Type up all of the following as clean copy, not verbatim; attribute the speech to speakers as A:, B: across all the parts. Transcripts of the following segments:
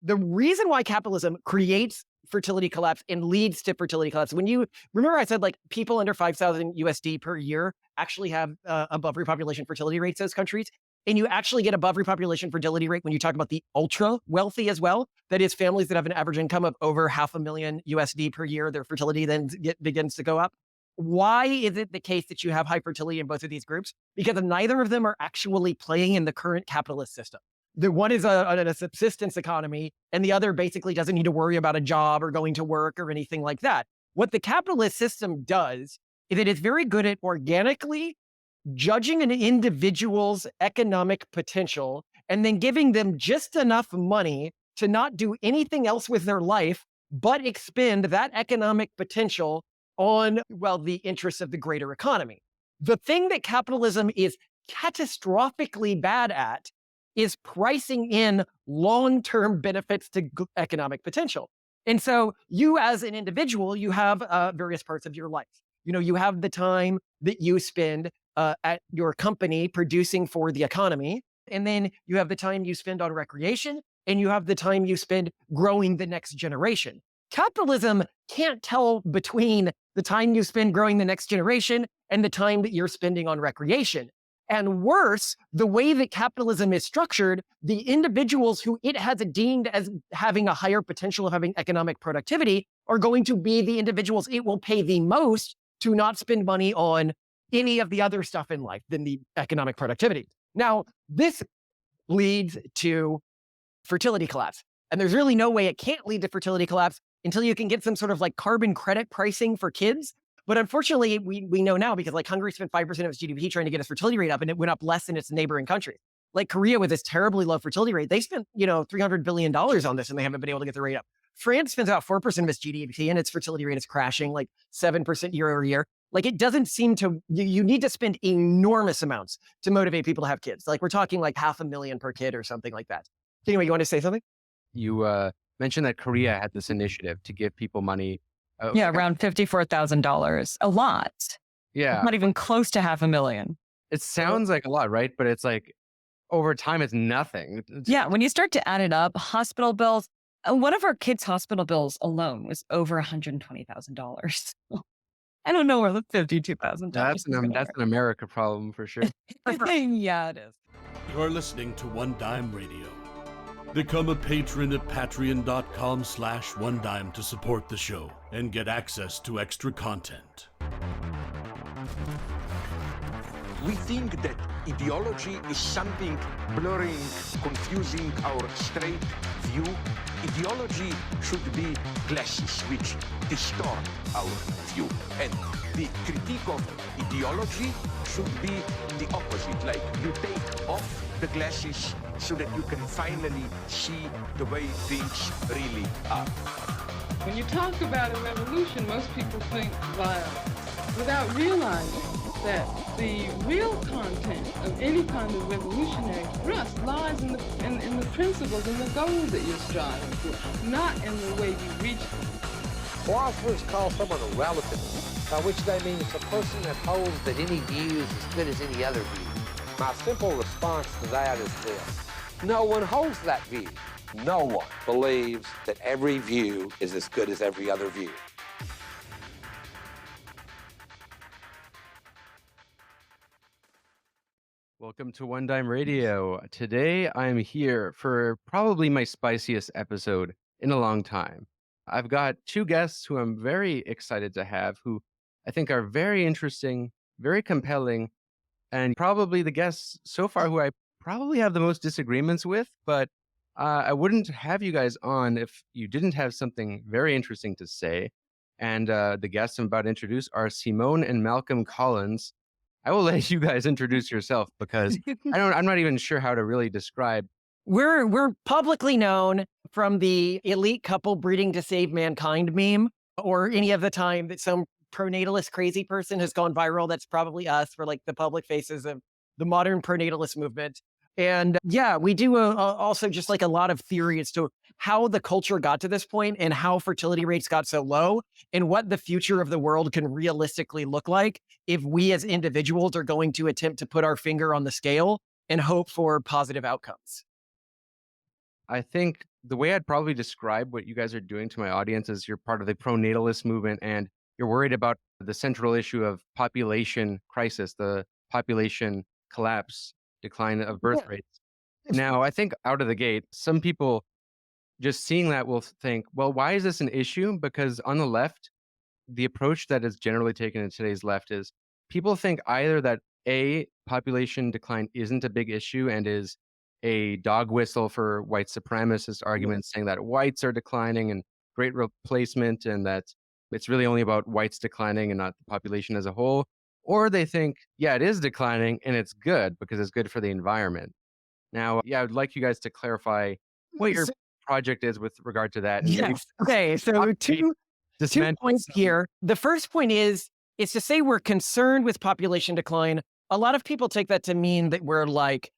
A: the reason why capitalism creates fertility collapse and leads to fertility collapse, when you remember I said like people under 5,000 USD per year actually have above repopulation fertility rates in those countries. And you actually get above repopulation fertility rate when you talk about the ultra wealthy as well. That is families that have an average income of over $500,000 USD per year, their fertility then begins to go up. Why is it the case that you have high fertility in both of these groups? Because neither of them are actually playing in the current capitalist system. The one is a subsistence economy, and the other basically doesn't need to worry about a job or going to work or anything like that. What the capitalist system does is it is very good at organically judging an individual's economic potential and then giving them just enough money to not do anything else with their life, but expend that economic potential on, well, the interests of the greater economy. The thing that capitalism is catastrophically bad at is pricing in long-term benefits to economic potential. And so you as an individual, you have various parts of your life. You have the time that you spend at your company producing for the economy. And then you have the time you spend on recreation, and you have the time you spend growing the next generation. Capitalism can't tell between the time you spend growing the next generation and the time that you're spending on recreation. And worse, the way that capitalism is structured, the individuals who it has deemed as having a higher potential of having economic productivity are going to be the individuals it will pay the most to not spend money on any of the other stuff in life than the economic productivity. Now, this leads to fertility collapse. And there's really no way it can't lead to fertility collapse until you can get some sort of like carbon credit pricing for kids. But unfortunately, we know now because like Hungary spent 5% of its GDP trying to get its fertility rate up, and it went up less than its neighboring countries. Like Korea with its terribly low fertility rate, they spent, $300 billion on this and they haven't been able to get the rate up. France spends about 4% of its GDP and its fertility rate is crashing like 7% year over year. Like it doesn't seem to, you need to spend enormous amounts to motivate people to have kids. Like we're talking like $500,000 per kid or something like that. Anyway, you want to say something?
B: You mentioned that Korea had this initiative to give people money.
C: Yeah, around $54,000. A lot.
B: Yeah.
C: Not even close to $500,000.
B: It sounds like a lot, right? But it's like over time, it's nothing.
C: Yeah, when you start to add it up, hospital bills, one of our kids' hospital bills alone was over $120,000. I don't know where the $52,000.
B: That's an America problem for sure.
C: Yeah, it is.
D: You're listening to One Dime Radio. Become a patron at patreon.com/onedime to support the show and get access to extra content.
E: We think that ideology is something blurring, confusing our straight view. Ideology should be glasses which distort our view. And the critique of ideology should be the opposite. Like you take off the glasses so that you can finally see the way things really are.
F: When you talk about a revolution, most people think violence, without realizing that the real content of any kind of revolutionary thrust lies in the principles and the goals that you're striving for, not in the way you reach them.
G: Philosophers call someone a relativist, by which they mean it's a person that holds that any view is as good as any other view. My simple response to that is this. No one holds that view. No one believes that every view is as good as every other view.
B: Welcome to One Dime Radio. Today, I'm here for probably my spiciest episode in a long time. I've got two guests who I'm very excited to have, who I think are very interesting, very compelling, and probably the guests so far who I probably have the most disagreements with, but I wouldn't have you guys on if you didn't have something very interesting to say. And the guests I'm about to introduce are Simone and Malcolm Collins. I will let you guys introduce yourself because I'm not even sure how to really describe.
A: We're publicly known from the elite couple breeding to save mankind meme, or any of the time that some pronatalist crazy person has gone viral. That's probably us. For like the public faces of the modern pronatalist movement. And yeah, we do also just like a lot of theory as to how the culture got to this point and how fertility rates got so low and what the future of the world can realistically look like if we as individuals are going to attempt to put our finger on the scale and hope for positive outcomes.
B: I think the way I'd probably describe what you guys are doing to my audience is you're part of the pronatalist movement and you're worried about the central issue of population crisis, the population collapse, decline of birth
A: Yeah.
B: rates. Now, I think out of the gate, some people just seeing that will think, well, why is this an issue? Because on the left, the approach that is generally taken in today's left is people think either that A, population decline isn't a big issue and is a dog whistle for white supremacist arguments saying that whites are declining and great replacement and that it's really only about whites declining and not the population as a whole. Or they think, yeah, it is declining and it's good because it's good for the environment. Now, yeah, I would like you guys to clarify what your
A: So-
B: project is with regard to that. And maybe
A: yes. Okay. So
B: possibly
A: two
B: dismantle
A: points
B: some-
A: here. The first point is to say we're concerned with population decline. A lot of people take that to mean that we're like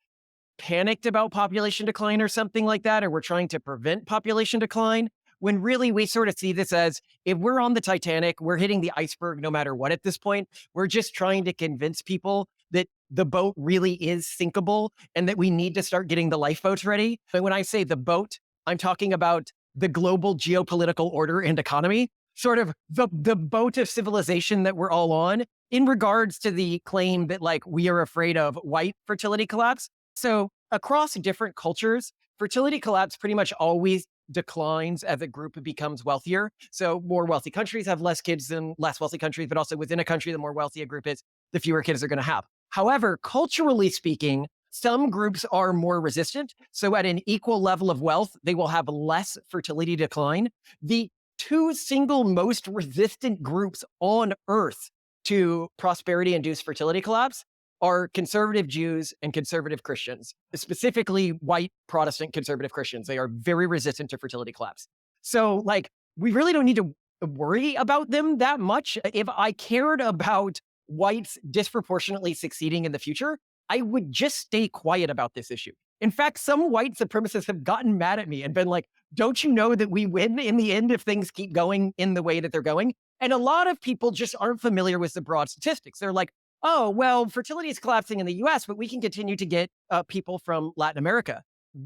A: panicked about population decline or something like that, or we're trying to prevent population decline, when really we sort of see this as if we're on the Titanic, we're hitting the iceberg no matter what at this point. We're just trying to convince people that the boat really is sinkable and that we need to start getting the lifeboats ready. But when I say the boat, I'm talking about the global geopolitical order and economy, sort of the boat of civilization that we're all on in regards to the claim that like we are afraid of white fertility collapse. So across different cultures, fertility collapse pretty much always declines as a group becomes wealthier. So more wealthy countries have less kids than less wealthy countries, but also within a country, the more wealthy a group is, the fewer kids they're going to have. However, culturally speaking, some groups are more resistant. So at an equal level of wealth, they will have less fertility decline. The two single most resistant groups on earth to prosperity-induced fertility collapse are conservative Jews and conservative Christians, specifically white Protestant conservative Christians. They are very resistant to fertility collapse. So like, we really don't need to worry about them that much. If I cared about whites disproportionately succeeding in the future, I would just stay quiet about this issue. In fact, some white supremacists have gotten mad at me and been like, don't you know that we win in the end if things keep going in the way that they're going? And a lot of people just aren't familiar with the broad statistics. They're like, oh, well, fertility is collapsing in the US, but we can continue to get people from Latin America.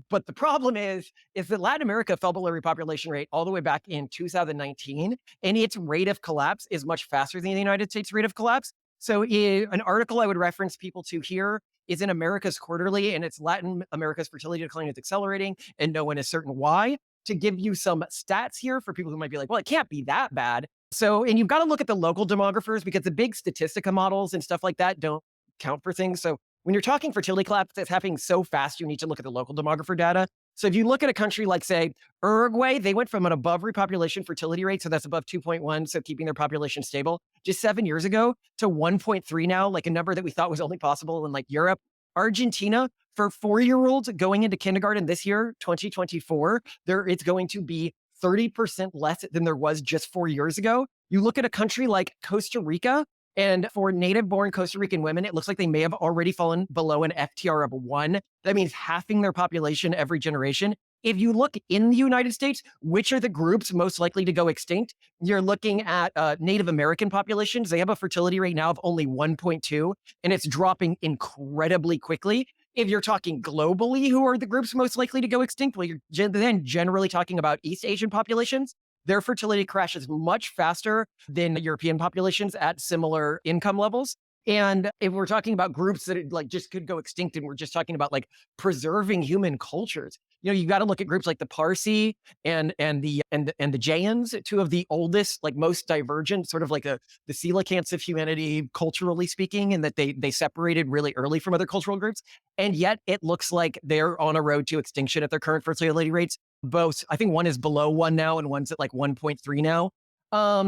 A: But the problem is that Latin America fell below repopulation rate all the way back in 2019, and its rate of collapse is much faster than the United States rate of collapse. So an article I would reference people to here is in America's Quarterly, and it's Latin America's fertility decline is accelerating, and no one is certain why. To give you some stats here for people who might be like, well, it can't be that bad. So, and you've got to look at the local demographers because the big Statistica models and stuff like that don't count for things. So when you're talking fertility collapse that's happening so fast, you need to look at the local demographer data. So if you look at a country like, say, Uruguay, they went from an above repopulation fertility rate, so that's above 2.1, so keeping their population stable, just 7 years ago to 1.3 now, like a number that we thought was only possible in like Europe. Argentina, for 4-year-olds going into kindergarten this year, 2024, it's going to be 30% less than there was just 4 years ago. You look at a country like Costa Rica, and for native-born Costa Rican women, it looks like they may have already fallen below an FTR of 1. That means halving their population every generation. If you look in the United States, which are the groups most likely to go extinct? You're looking at Native American populations. They have a fertility rate now of only 1.2, and it's dropping incredibly quickly. If you're talking globally, who are the groups most likely to go extinct? Well, you're then generally talking about East Asian populations. Their fertility crashes much faster than European populations at similar income levels. And if we're talking about groups that like just could go extinct, and we're just talking about like preserving human cultures, you got to look at groups like the Parsi and the Jains, two of the oldest, like most divergent, sort of like the coelacanths of humanity, culturally speaking, and that they separated really early from other cultural groups. And yet it looks like they're on a road to extinction at their current fertility rates. Both, I think one is below 1 now and one's at like 1.3 now.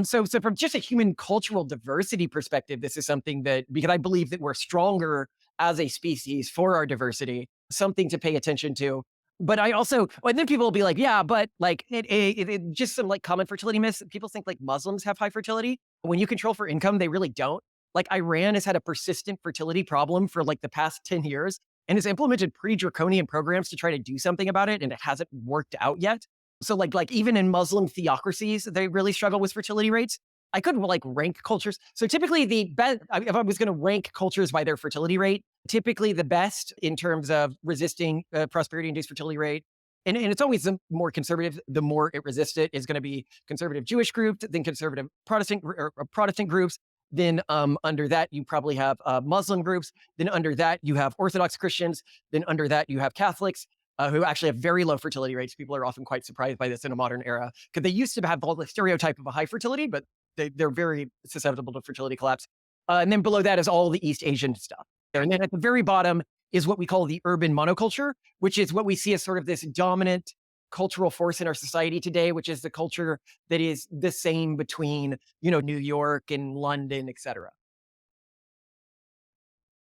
A: So from just a human cultural diversity perspective, this is something that, because I believe that we're stronger as a species for our diversity, something to pay attention to. But I also, and then people will be like, yeah, but like it just some like common fertility myths. People think like Muslims have high fertility. When you control for income, they really don't. Like Iran has had a persistent fertility problem for like the past 10 years and has implemented pretty draconian programs to try to do something about it. And it hasn't worked out yet. So like even in Muslim theocracies, they really struggle with fertility rates. I could like rank cultures. So typically the best, if I was going to rank cultures by their fertility rate, typically the best in terms of resisting prosperity-induced fertility rate And it's always the more conservative, the more it resists it, is going to be conservative Jewish groups, then conservative Protestant or Protestant groups. Then under that, you probably have Muslim groups. Then under that, you have Orthodox Christians. Then under that, you have Catholics who actually have very low fertility rates. People are often quite surprised by this in a modern era because they used to have all the stereotype of a high fertility, but they're very susceptible to fertility collapse. And then below that is all the East Asian stuff. And then at the very bottom is what we call the urban monoculture, which is what we see as sort of this dominant cultural force in our society today, which is the culture that is the same between, New York and London, et cetera.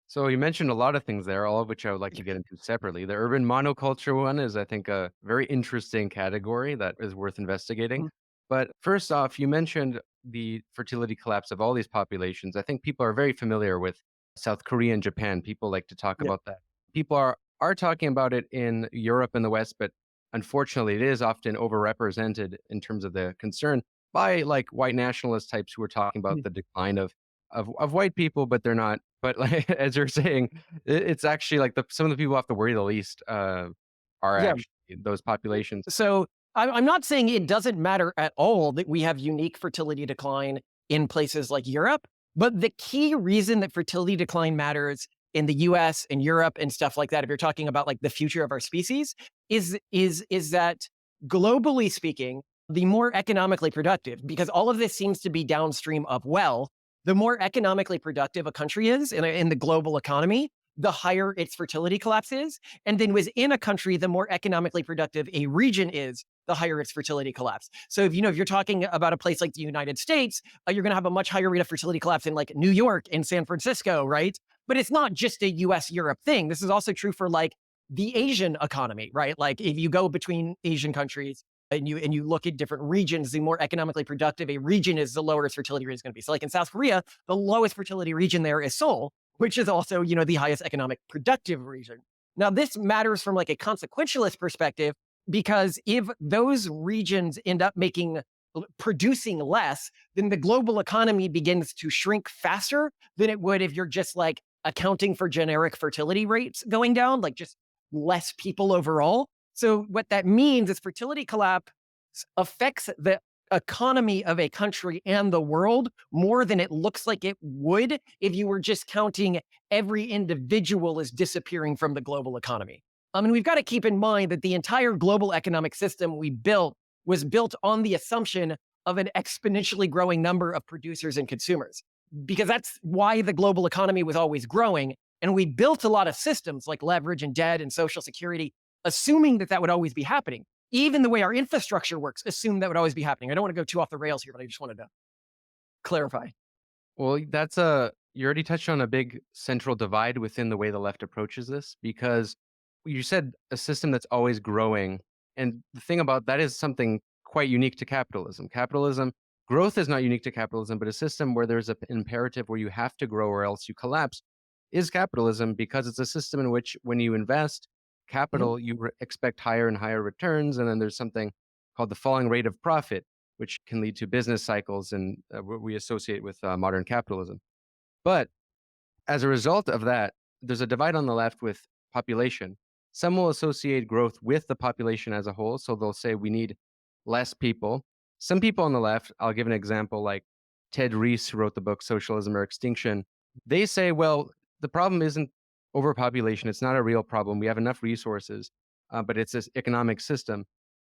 B: So you mentioned a lot of things there, all of which I would like to get into separately. The urban monoculture one is, I think, a very interesting category that is worth investigating.
A: Mhm.
B: But first off, you mentioned the fertility collapse of all these populations. I think people are very familiar with South Korea and Japan. People like to talk
A: Yeah.
B: about that. People are talking about it in Europe and the West, but unfortunately, it is often overrepresented in terms of the concern by like white nationalist types who are talking about
A: Mhm.
B: the decline of white people, but they're not. But like as you're saying, it's actually like some of the people who have to worry the least are
A: Yeah.
B: actually those populations.
A: So I'm not saying it doesn't matter at all that we have unique fertility decline in places like Europe, but the key reason that fertility decline matters in the US and Europe and stuff like that, if you're talking about like the future of our species, is that globally speaking, the more economically productive, because all of this seems to be downstream of wealth, the more economically productive a country is in the global economy, the higher its fertility collapse is. And then within a country, the more economically productive a region is, the higher its fertility collapse. So if you're talking about a place like the United States, you're going to have a much higher rate of fertility collapse in like New York and San Francisco, right? But it's not just a US Europe thing. This is also true for like the Asian economy, right? Like if you go between Asian countries and you look at different regions, the more economically productive a region is, the lower its fertility rate is going to be. So like in South Korea, the lowest fertility region there is Seoul, which is also, the highest economic productive region. Now, this matters from like a consequentialist perspective, because if those regions end up producing less, then the global economy begins to shrink faster than it would if you're just like accounting for generic fertility rates going down, like just less people overall. So what that means is fertility collapse affects the economy of a country and the world more than it looks like it would if you were just counting every individual as disappearing from the global economy. I mean, we've got to keep in mind that the entire global economic system we built was built on the assumption of an exponentially growing number of producers and consumers, because that's why the global economy was always growing. And we built a lot of systems like leverage and debt and social security, assuming that would always be happening. Even the way our infrastructure works, assume that would always be happening. I don't want to go too off the rails here, but I just wanted to clarify.
B: Well, you already touched on a big central divide within the way the left approaches this, because you said a system that's always growing. And the thing about that is something quite unique to capitalism. Growth is not unique to capitalism, but a system where there's an imperative where you have to grow or else you collapse is capitalism, because it's a system in which when you invest capital, you expect higher and higher returns. And then there's something called the falling rate of profit, which can lead to business cycles and what we associate with modern capitalism. But as a result of that, there's a divide on the left with population. Some will associate growth with the population as a whole. So they'll say we need less people. Some people on the left, I'll give an example like Ted Reese, who wrote the book Socialism or Extinction. They say, well, the problem isn't overpopulation. It's not a real problem. We have enough resources, but it's this economic system.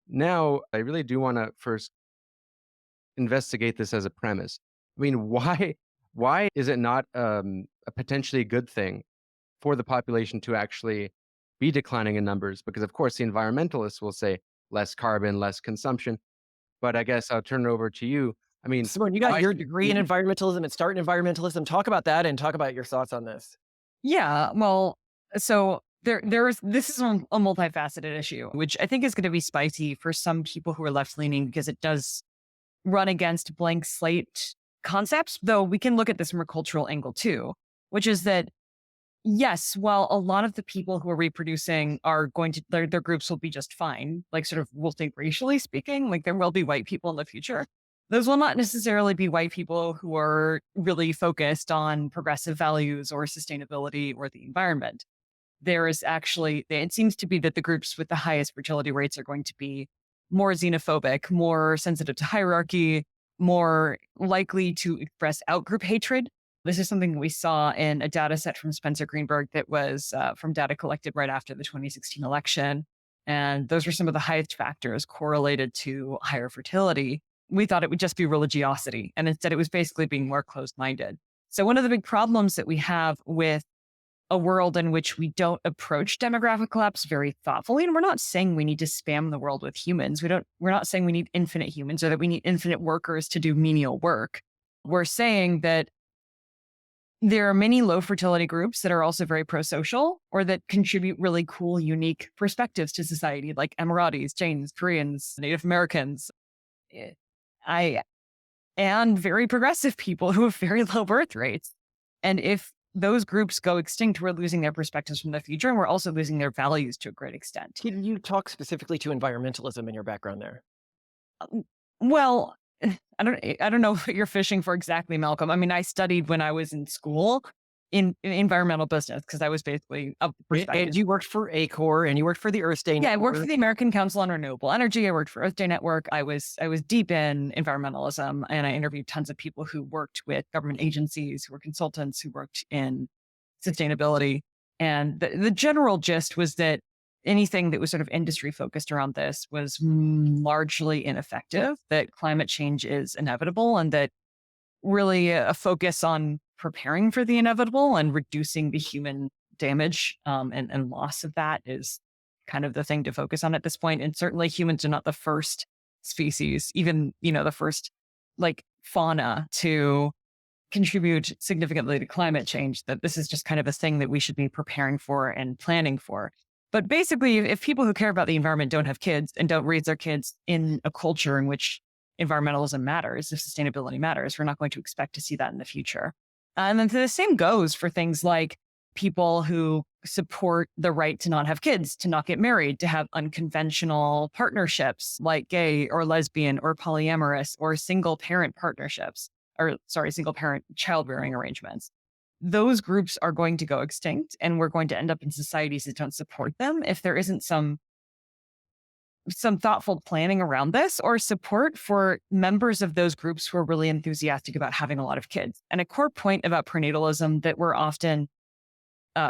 B: Now, I really do want to first investigate this as a premise. I mean, why is it not a potentially good thing for the population to actually be declining in numbers? Because of course the environmentalists will say less carbon, less consumption. But I guess I'll turn it over to you. I mean,
A: Simone, you got your degree in environmentalism and start in environmentalism. Talk about that and talk about your thoughts on this.
C: Yeah, well, so this is a multifaceted issue, which I think is going to be spicy for some people who are left leaning, because it does run against blank slate concepts, though we can look at this from a cultural angle too, which is that, yes, while a lot of the people who are reproducing are going to, their groups will be just fine, like sort of, we'll think racially speaking, like there will be white people in the future. Those will not necessarily be white people who are really focused on progressive values or sustainability or the environment. there is actually, it seems to be that the groups with the highest fertility rates are going to be more xenophobic, more sensitive to hierarchy, more likely to express outgroup hatred. This is something we saw in a data set from Spencer Greenberg that was from data collected right after the 2016 election. And those were some of the highest factors correlated to higher fertility. We thought it would just be religiosity, and instead it was basically being more closed-minded. So one of the big problems that we have with a world in which we don't approach demographic collapse very thoughtfully, and we're not saying we need to spam the world with humans. We're not saying we need infinite humans or that we need infinite workers to do menial work. We're saying that there are many low fertility groups that are also very pro-social or that contribute really cool, unique perspectives to society, like Emiratis, Jains, Koreans, Native Americans, and very progressive people who have very low birth rates. And if those groups go extinct, we're losing their perspectives from the future, and we're also losing their values to a great extent.
A: Can you talk specifically to environmentalism in your background there?
C: Well, I don't know what you're fishing for exactly, Malcolm. I mean, I studied when I was in school in environmental business because I was basically a
A: And you worked for ACOR and you worked for the Earth Day
C: Yeah, I worked
A: Network.
C: for the American Council on Renewable Energy. I worked for Earth Day Network. I was deep in environmentalism, and I interviewed tons of people who worked with government agencies, who were consultants, who worked in sustainability. And the general gist was that anything that was sort of industry focused around this was largely ineffective, that climate change is inevitable, and that really a focus on preparing for the inevitable and reducing the human damage and loss of that is kind of the thing to focus on at this point. And certainly humans are not the first species, even, the first like fauna to contribute significantly to climate change, that this is just kind of a thing that we should be preparing for and planning for. But basically, if people who care about the environment don't have kids and don't raise their kids in a culture in which environmentalism matters, if sustainability matters, we're not going to expect to see that in the future. And then the same goes for things like people who support the right to not have kids, to not get married, to have unconventional partnerships like gay or lesbian or polyamorous or single parent partnerships, single parent childbearing arrangements. Those groups are going to go extinct, and we're going to end up in societies that don't support them if there isn't some thoughtful planning around this, or support for members of those groups who are really enthusiastic about having a lot of kids. And a core point about prenatalism that we're often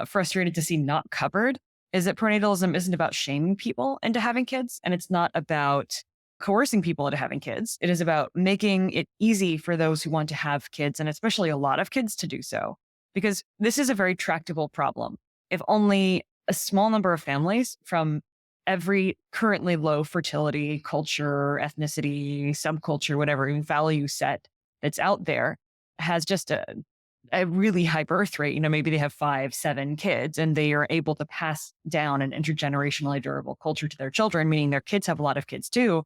C: frustrated to see not covered is that prenatalism isn't about shaming people into having kids, and it's not about coercing people into having kids. It is about making it easy for those who want to have kids, and especially a lot of kids, to do so. Because this is a very tractable problem. If only a small number of families from every currently low fertility culture, ethnicity, subculture, whatever value set that's out there has just a really high birth rate, maybe they have 5, 7 kids, and they are able to pass down an intergenerationally durable culture to their children, meaning their kids have a lot of kids too,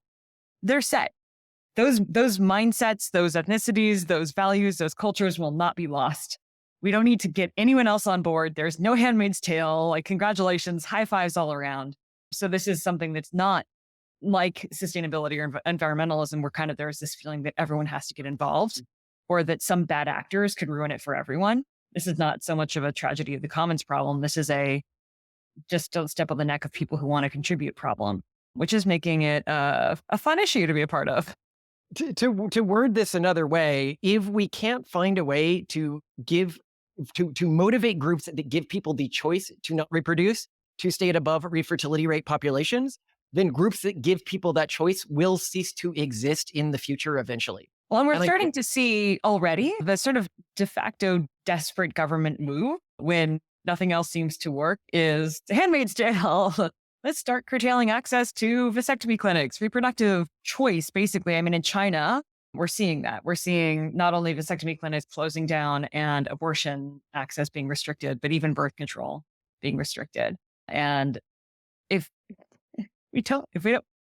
C: they're set. Those mindsets, those ethnicities, those values, those cultures will not be lost. We don't need to get anyone else on board. There's no Handmaid's Tale, like congratulations, high fives all around. So this is something that's not like sustainability or environmentalism, where there's this feeling that everyone has to get involved, or that some bad actors could ruin it for everyone. This is not so much of a tragedy of the commons problem. This is a just don't step on the neck of people who want to contribute problem, which is making it a fun issue to be a part of.
A: To word this another way, if we can't find a way to motivate groups that give people the choice to not reproduce, to stay at above refertility rate populations, then groups that give people that choice will cease to exist in the future eventually.
C: Well, and we're starting to see already the sort of de facto desperate government move when nothing else seems to work is the Handmaid's Tale. Let's start curtailing access to vasectomy clinics, reproductive choice, basically. I mean, in China, we're seeing that. We're seeing not only vasectomy clinics closing down and abortion access being restricted, but even birth control being restricted. And if we don't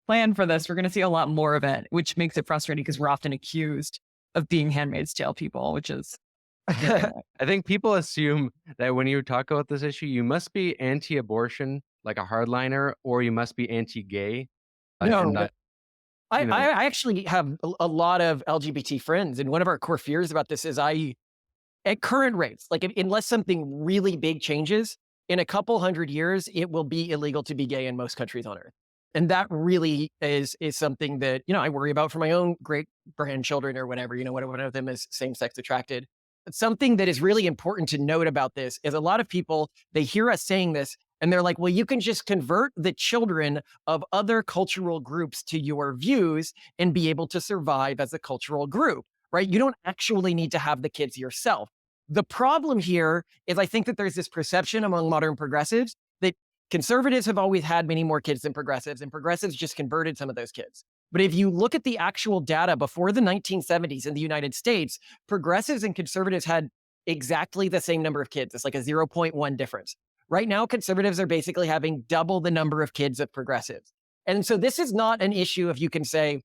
C: plan for this, we're going to see a lot more of it, which makes it frustrating because we're often accused of being Handmaid's Tale people, which is...
B: I think people assume that when you talk about this issue, you must be anti-abortion, like a hardliner, or you must be anti-gay.
A: No, I actually have a lot of LGBT friends, and one of our core fears about this is at current rates, like unless something really big changes, in a couple hundred years, it will be illegal to be gay in most countries on earth. And that really is something that, I worry about for my own great grandchildren or whatever, one of them is same-sex attracted. But something that is really important to note about this is a lot of people, they hear us saying this and they're like, well, you can just convert the children of other cultural groups to your views and be able to survive as a cultural group, right? You don't actually need to have the kids yourself. The problem here is I think that there's this perception among modern progressives that conservatives have always had many more kids than progressives, and progressives just converted some of those kids. But if you look at the actual data before the 1970s in the United States, progressives and conservatives had exactly the same number of kids. It's like a 0.1 difference. Right now, conservatives are basically having double the number of kids of progressives. And so this is not an issue of, you can say,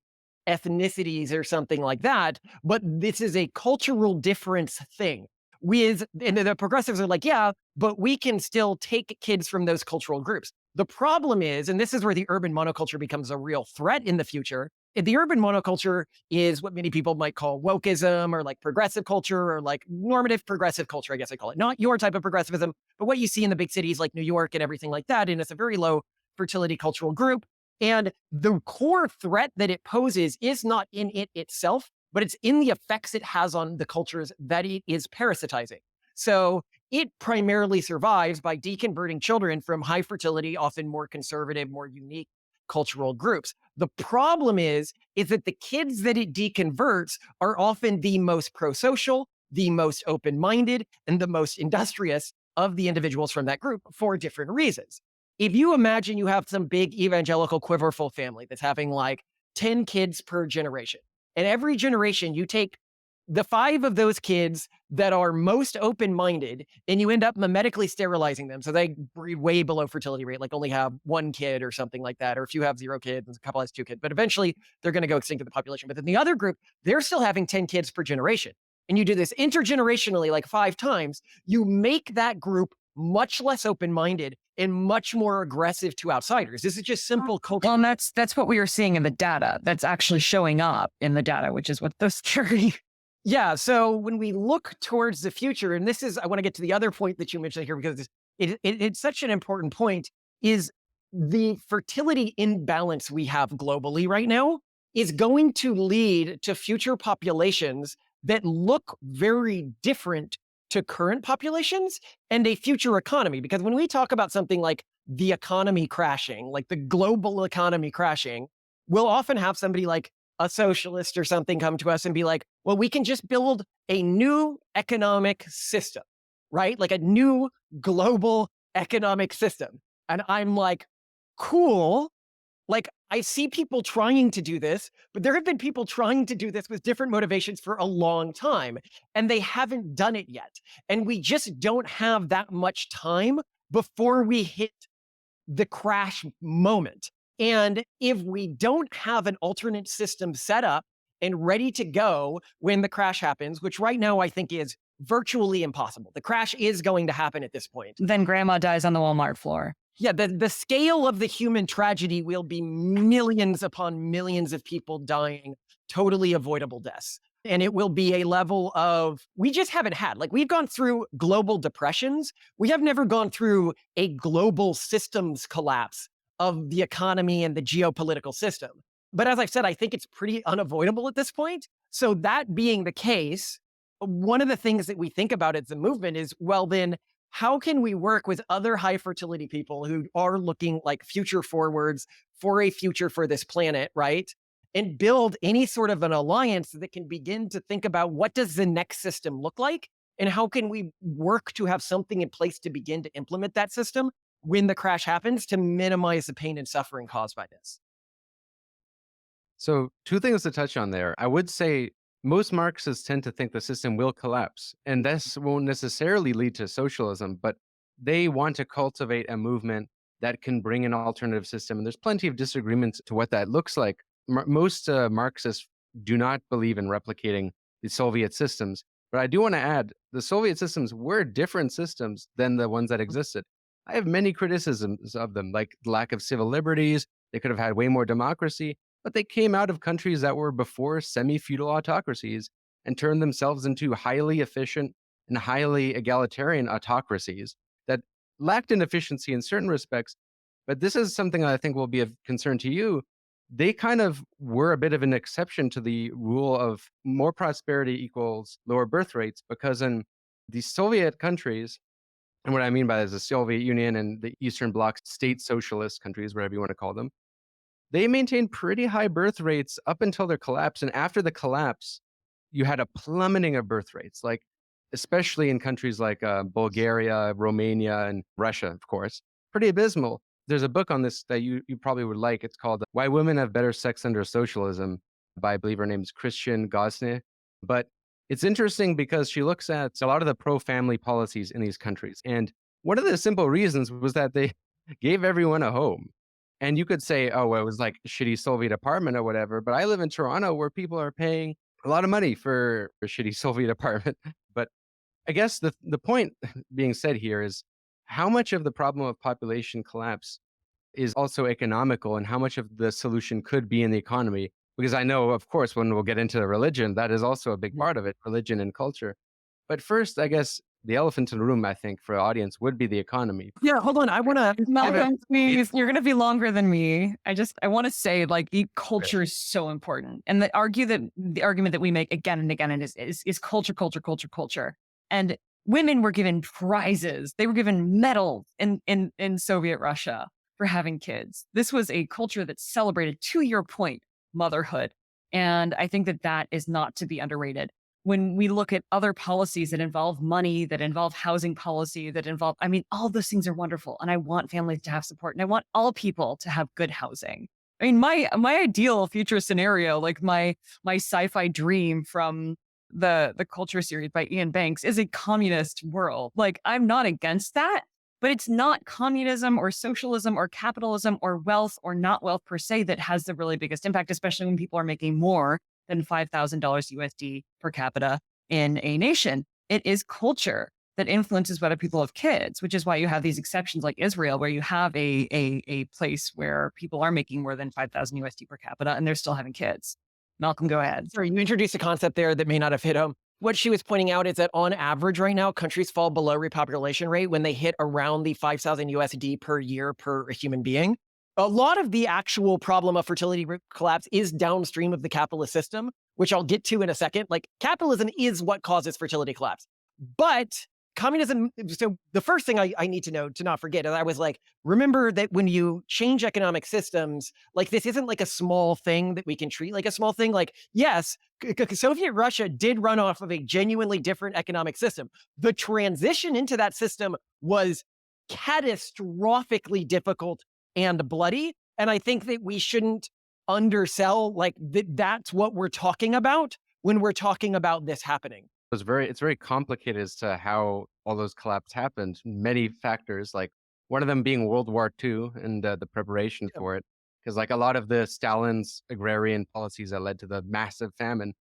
A: ethnicities or something like that, but this is a cultural difference thing. And the progressives are like, yeah, but we can still take kids from those cultural groups. The problem is, and this is where the urban monoculture becomes a real threat in the future, the urban monoculture is what many people might call wokeism or like progressive culture or like normative progressive culture, I guess I call it. Not your type of progressivism, but what you see in the big cities like New York and everything like that. And it's a very low fertility cultural group. And the core threat that it poses is not in it itself, but it's in the effects it has on the cultures that it is parasitizing. So it primarily survives by deconverting children from high fertility, often more conservative, more unique cultural groups. The problem is that the kids that it deconverts are often the most pro-social, the most open-minded, and the most industrious of the individuals from that group for different reasons. If you imagine you have some big evangelical quiverful family that's having like 10 kids per generation, and every generation you take the 5 of those kids that are most open-minded and you end up mimetically sterilizing them. So they breed way below fertility rate, like only have 1 kid or something like that. Or if you have 0 kids and a couple has 2 kids, but eventually they're going to go extinct in the population. But then the other group, they're still having 10 kids per generation. And you do this intergenerationally, like 5 times, you make that group much less open-minded and much more aggressive to outsiders. This is just simple culture.
C: Well, and that's what we are seeing in the data. That's actually showing up in the data, which is what the scary.
A: Yeah. So when we look towards the future, and this is, I want to get to the other point that you mentioned here because it's such an important point, is the fertility imbalance we have globally right now is going to lead to future populations that look very different to current populations and a future economy. Because when we talk about something like the economy crashing, like the global economy crashing, we'll often have somebody like a socialist or something come to us and be like, well, we can just build a new economic system, right? Like a new global economic system. And I'm like, cool. Like, I see people trying to do this, but there have been people trying to do this with different motivations for a long time, and they haven't done it yet. And we just don't have that much time before we hit the crash moment. And if we don't have an alternate system set up and ready to go when the crash happens, which right now I think is virtually impossible. The crash is going to happen at this point.
C: Then grandma dies on the Walmart floor.
A: Yeah, the scale of the human tragedy will be millions upon millions of people dying, totally avoidable deaths. And it will be a level of, we just haven't had, like we've gone through global depressions. We have never gone through a global systems collapse of the economy and the geopolitical system. But as I've said, I think it's pretty unavoidable at this point. So that being the case, one of the things that we think about as a movement is, well, then how can we work with other high fertility people who are looking like future forwards for a future for this planet, right? And build any sort of an alliance that can begin to think about what does the next system look like? And how can we work to have something in place to begin to implement that system when the crash happens to minimize the pain and suffering caused by this?
B: So 2 things to touch on there. I would say most Marxists tend to think the system will collapse, and this won't necessarily lead to socialism, but they want to cultivate a movement that can bring an alternative system. And there's plenty of disagreements to what that looks like. Most Marxists do not believe in replicating the Soviet systems. But I do want to add, the Soviet systems were different systems than the ones that existed. I have many criticisms of them, like the lack of civil liberties. They could have had way more democracy, but they came out of countries that were before semi-feudal autocracies and turned themselves into highly efficient and highly egalitarian autocracies that lacked in efficiency in certain respects, but this is something that I think will be of concern to you. They kind of were a bit of an exception to the rule of more prosperity equals lower birth rates, because in the Soviet countries, and what I mean by that is the Soviet Union and the Eastern Bloc state socialist countries, whatever you want to call them, they maintained pretty high birth rates up until their collapse. And after the collapse, you had a plummeting of birth rates, like especially in countries like Bulgaria, Romania, and Russia, of course, pretty abysmal. There's a book on this that you probably would like. It's called Why Women Have Better Sex Under Socialism by, I believe her name is Christian Gosney. But it's interesting because she looks at a lot of the pro-family policies in these countries. And one of the simple reasons was that they gave everyone a home. And you could say, oh, well, it was like a shitty Soviet apartment or whatever. But I live in Toronto where people are paying a lot of money for a shitty Soviet apartment. But I guess the point being said here is how much of the problem of population collapse is also economical and how much of the solution could be in the economy. Because I know, of course, when we'll get into religion, that is also a big part of it, religion and culture. But first, I guess the elephant in the room, I think, for the audience would be the economy.
A: Yeah, hold on. I want to.
C: Malcolm, please, you're going to be longer than me. I want to say, like, the culture is so important. And the argument that we make again and again is culture, culture, culture, culture. And women were given prizes. They were given medals in Soviet Russia for having kids. This was a culture that celebrated, to your point, motherhood. And I think that is not to be underrated. When we look at other policies that involve money, that involve housing policy, all those things are wonderful. And I want families to have support. And I want all people to have good housing. I mean, my ideal future scenario, like my sci-fi dream from the culture series by Ian Banks, is a communist world. Like, I'm not against that, but it's not communism or socialism or capitalism or wealth or not wealth per se that has the really biggest impact, especially when people are making more than $5,000 USD per capita in a nation. It is culture that influences whether people have kids, which is why you have these exceptions like Israel, where you have a place where people are making more than 5,000 USD per capita and they're still having kids. Malcolm, go ahead.
A: Sorry, you introduced a concept there that may not have hit home. What she was pointing out is that on average right now, countries fall below repopulation rate when they hit around the 5,000 USD per year per human being. A lot of the actual problem of fertility collapse is downstream of the capitalist system, which I'll get to in a second. Like, capitalism is what causes fertility collapse. But communism, so the first thing I need to know, to not forget, is I was like, remember that when you change economic systems, like, this isn't like a small thing that we can treat like a small thing. Like, yes, Soviet Russia did run off of a genuinely different economic system. The transition into that system was catastrophically difficult and bloody. And I think that we shouldn't undersell like that's what we're talking about when we're talking about this happening.
B: It's very complicated as to how all those collapses happened. Many factors, like one of them being World War II and the preparation for it. Because like a lot of the Stalin's agrarian policies that led to the massive famine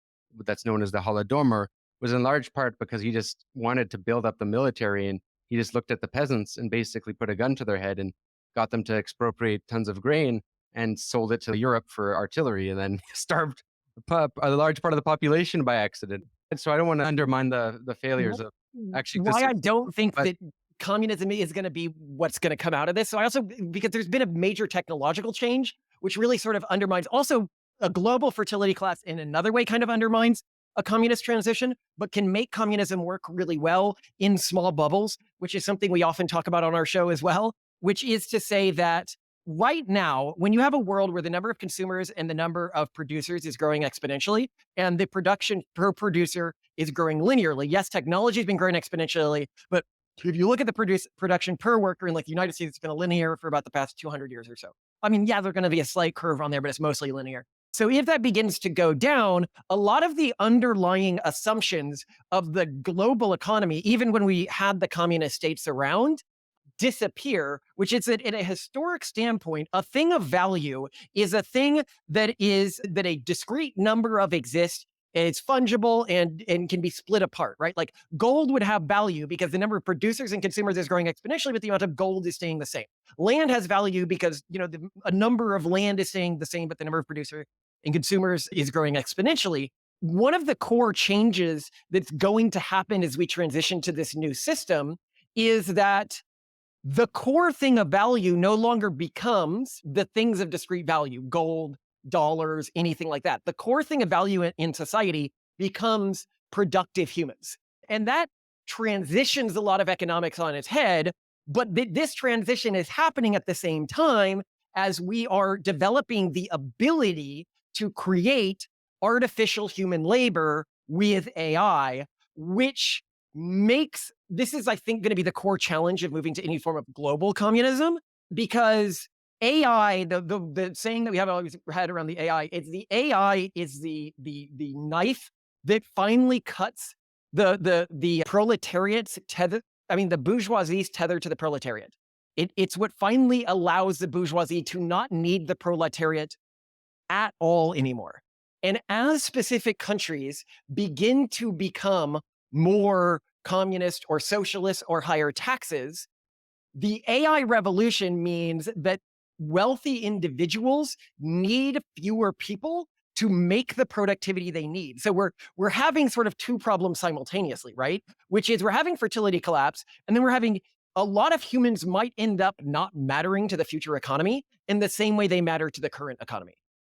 B: that's known as the Holodomor was in large part because he just wanted to build up the military, and he just looked at the peasants and basically put a gun to their head and got them to expropriate tons of grain and sold it to Europe for artillery, and then starved a large part of the population by accident. And so I don't want to undermine the failures of actually.
A: Why I don't think that communism is going to be what's going to come out of this. So I also, because there's been a major technological change, which really sort of undermines also a global fertility collapse in another way, kind of undermines a communist transition, but can make communism work really well in small bubbles, which is something we often talk about on our show as well, which is to say that right now, when you have a world where the number of consumers and the number of producers is growing exponentially, and the production per producer is growing linearly, yes, technology has been growing exponentially, but if you look at the production per worker in like the United States, it's been linear for about the past 200 years or so. I mean, yeah, there's going to be a slight curve on there, but it's mostly linear. So if that begins to go down, a lot of the underlying assumptions of the global economy, even when we had the communist states around, disappear, which is that in a historic standpoint, a thing of value is a thing that a discrete number of exists. It's fungible and can be split apart, right? Like gold would have value because the number of producers and consumers is growing exponentially, but the amount of gold is staying the same. Land has value because, a number of land is staying the same, but the number of producers and consumers is growing exponentially. One of the core changes that's going to happen as we transition to this new system is that the core thing of value no longer becomes the things of discrete value, gold, dollars, anything like that. The core thing of value in society becomes productive humans. And that transitions a lot of economics on its head, but this transition is happening at the same time as we are developing the ability to create artificial human labor with AI, which makes this is, I think, going to be the core challenge of moving to any form of global communism, because AI, the saying that we have always had around the AI, it's the AI is the knife that finally cuts the proletariat's tether. I mean, the bourgeoisie's tether to the proletariat. It's what finally allows the bourgeoisie to not need the proletariat at all anymore. And as specific countries begin to become more communist or socialist or higher taxes, the AI revolution means that wealthy individuals need fewer people to make the productivity they need. So we're having sort of two problems simultaneously, right? Which is we're having fertility collapse, and then we're having a lot of humans might end up not mattering to the future economy in the same way they matter to the current economy.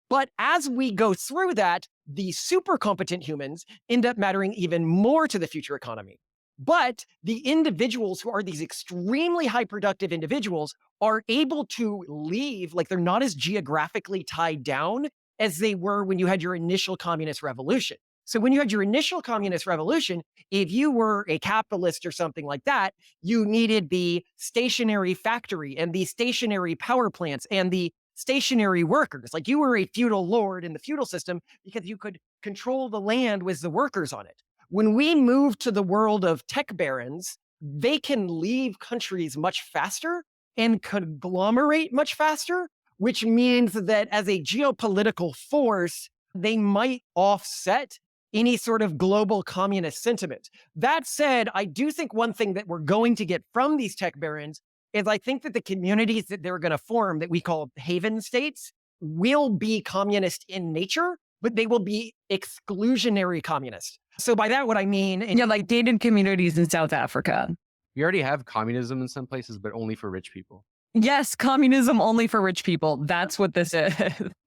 A: But as we go through that, the super competent humans end up mattering even more to the future economy. But the individuals who are these extremely high productive individuals are able to leave, like they're not as geographically tied down as they were when you had your initial communist revolution. So when you had your initial communist revolution, if you were a capitalist or something like that, you needed the stationary factory and the stationary power plants and the stationary workers. Like you were a feudal lord in the feudal system because you could control the land with the workers on it. When we move to the world of tech barons, they can leave countries much faster and conglomerate much faster, which means that as a geopolitical force, they might offset any sort of global communist sentiment. That said, I do think one thing that we're going to get from these tech barons is I think that the communities that they're going to form that we call haven states will be communist in nature, but they will be exclusionary communist. So by that, what I mean...
C: Yeah, like gated communities in South Africa.
B: We already have communism in some places, but only for rich people.
C: Yes, communism only for rich people. That's what this is.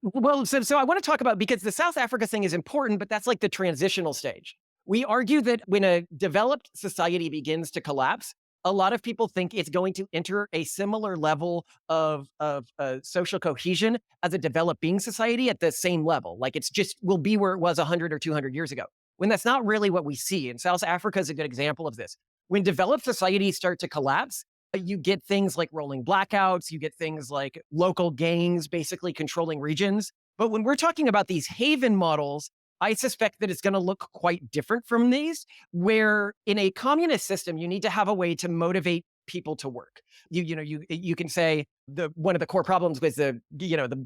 A: Well, so I want to talk about, because the South Africa thing is important, but that's like the transitional stage. We argue that when a developed society begins to collapse, a lot of people think it's going to enter a similar level of social cohesion as a developing society at the same level. Like it's just will be where it was 100 or 200 years ago, when that's not really what we see. And South Africa is a good example of this. When developed societies start to collapse, you get things like rolling blackouts, you get things like local gangs basically controlling regions. But when we're talking about these haven models, I suspect that it's going to look quite different from these, where in a communist system, you need to have a way to motivate people to work. You can say one of the core problems with the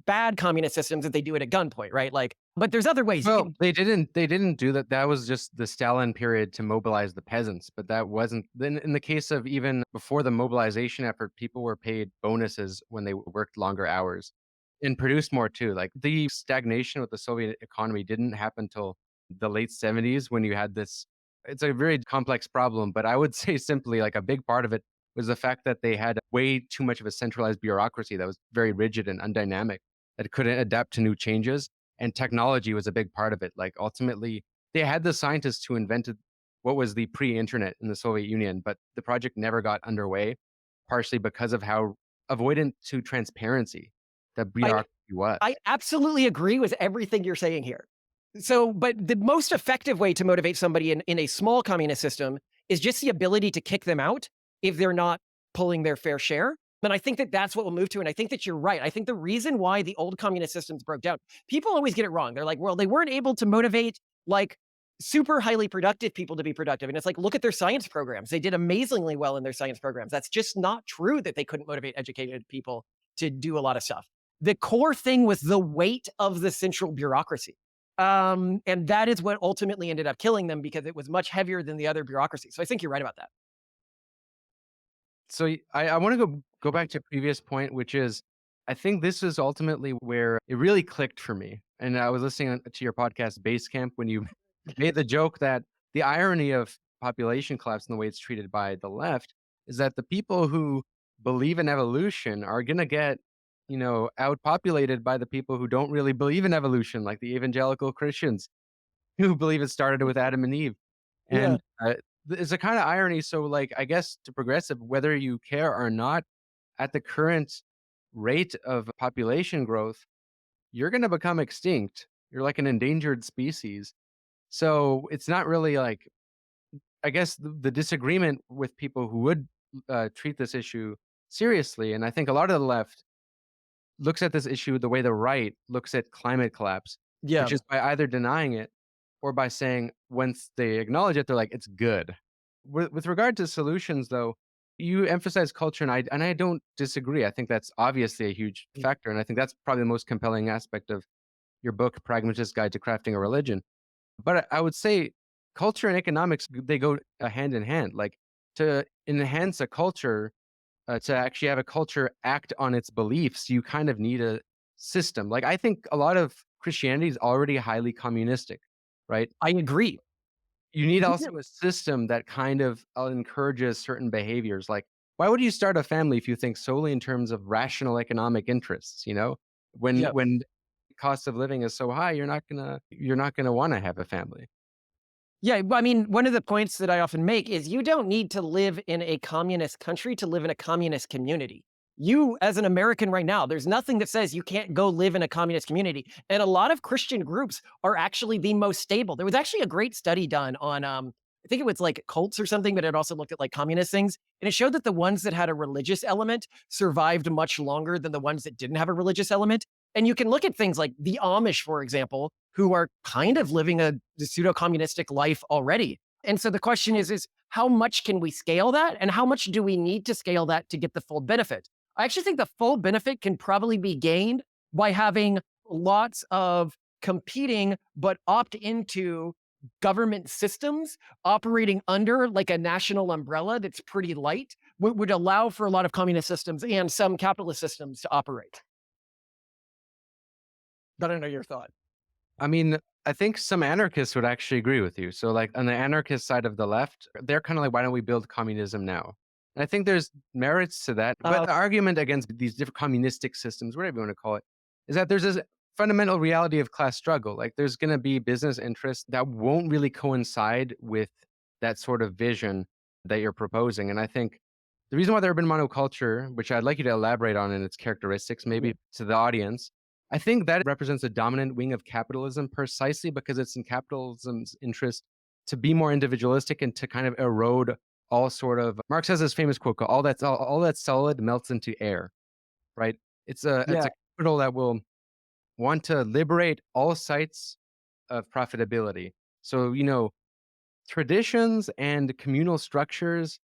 A: bad communist systems is they do it at gunpoint, right? Like, but there's other ways.
B: Well, they didn't do that. That was just the Stalin period to mobilize the peasants, but that wasn't. Then in the case of even before the mobilization effort, people were paid bonuses when they worked longer hours and produced more too. Like the stagnation with the Soviet economy didn't happen until the late 70s when you had this. It's a very complex problem, but I would say simply like a big part of it was the fact that they had way too much of a centralized bureaucracy that was very rigid and undynamic, that couldn't adapt to new changes. And technology was a big part of it. Like ultimately, they had the scientists who invented what was the pre-internet in the Soviet Union, but the project never got underway, partially because of how avoidant to transparency the bureaucracy was.
A: I absolutely agree with everything you're saying here. So, but the most effective way to motivate somebody in a small communist system is just the ability to kick them out if they're not pulling their fair share. And I think that that's what we'll move to. And I think that you're right. I think the reason why the old communist systems broke down, people always get it wrong. They're like, well, they weren't able to motivate like super highly productive people to be productive. And it's like, look at their science programs. They did amazingly well in their science programs. That's just not true that they couldn't motivate educated people to do a lot of stuff. The core thing was the weight of the central bureaucracy. And that is what ultimately ended up killing them, because it was much heavier than the other bureaucracy. So I think you're right about that.
B: So I want to go back to a previous point, which is, I think this is ultimately where it really clicked for me. And I was listening to your podcast, Basecamp, when you made the joke that the irony of population collapse and the way it's treated by the left is that the people who believe in evolution are going to get, outpopulated by the people who don't really believe in evolution, like the evangelical Christians who believe it started with Adam and Eve.
A: Yeah.
B: And it's a kind of irony. So, like, I guess to progressive, whether you care or not, at the current rate of population growth, you're going to become extinct. You're like an endangered species. So it's not really like, I guess the disagreement with people who would treat this issue seriously, and I think a lot of the left looks at this issue the way the right looks at climate collapse,
A: Yeah.
B: which is by either denying it or by saying once they acknowledge it, they're like, it's good. With regard to solutions, though, you emphasize culture, and I don't disagree. I think that's obviously a huge factor, and I think that's probably the most compelling aspect of your book, Pragmatist Guide to Crafting a Religion. But I would say culture and economics, they go hand in hand. Like, to enhance a culture, to actually have a culture act on its beliefs, you kind of need a system. Like, I think a lot of Christianity is already highly communistic, right?
A: I agree.
B: You need
A: Yeah.
B: also a system that kind of encourages certain behaviors. Like, why would you start a family if you think solely in terms of rational economic interests?
A: Yeah.
B: When cost of living is so high, you're not gonna want to have a family.
A: Yeah, I mean, one of the points that I often make is you don't need to live in a communist country to live in a communist community. You, as an American right now, there's nothing that says you can't go live in a communist community. And a lot of Christian groups are actually the most stable. There was actually a great study done on, I think it was like cults or something, but it also looked at like communist things. And it showed that the ones that had a religious element survived much longer than the ones that didn't have a religious element. And you can look at things like the Amish, for example, who are kind of living a pseudo-communistic life already. And so the question is how much can we scale that? And how much do we need to scale that to get the full benefit? I actually think the full benefit can probably be gained by having lots of competing but opt into government systems operating under like a national umbrella that's pretty light, would allow for a lot of communist systems and some capitalist systems to operate. I don't know your thought.
B: I mean, I think some anarchists would actually agree with you. So, like, on the anarchist side of the left, they're kind of like, why don't we build communism now? And I think there's merits to that. But the argument against these different communistic systems, whatever you want to call it, is that there's this fundamental reality of class struggle. Like, there's going to be business interests that won't really coincide with that sort of vision that you're proposing. And I think the reason why the urban monoculture, which I'd like you to elaborate on in its characteristics, maybe to the audience, I think that represents a dominant wing of capitalism precisely because it's in capitalism's interest to be more individualistic and to kind of erode all sort of, Marx has this famous quote, all that's solid melts into air, right? It's a capital that will want to liberate all sites of profitability. So, traditions and communal structures,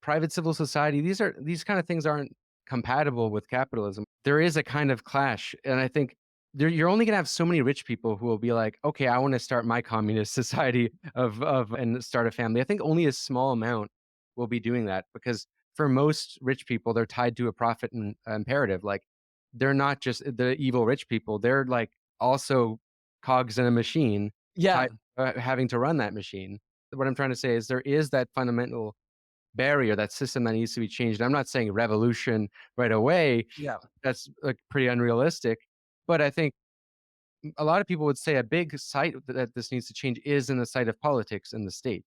B: private civil society, these kind of things aren't compatible with capitalism. There is a kind of clash. And I think you're only going to have so many rich people who will be like, okay, I want to start my communist society and start a family. I think only a small amount will be doing that because for most rich people, they're tied to a profit imperative. Like, they're not just the evil rich people. They're like also cogs in a machine, having to run that machine. What I'm trying to say is there is that fundamental barrier, that system that needs to be changed. I'm not saying revolution right away.
A: Yeah.
B: That's like pretty unrealistic. But I think a lot of people would say a big site that this needs to change is in the site of politics in the state.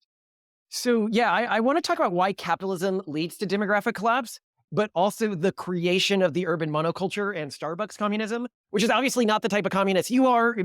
A: So yeah, I want to talk about why capitalism leads to demographic collapse, but also the creation of the urban monoculture and Starbucks communism, which is obviously not the type of communist you are.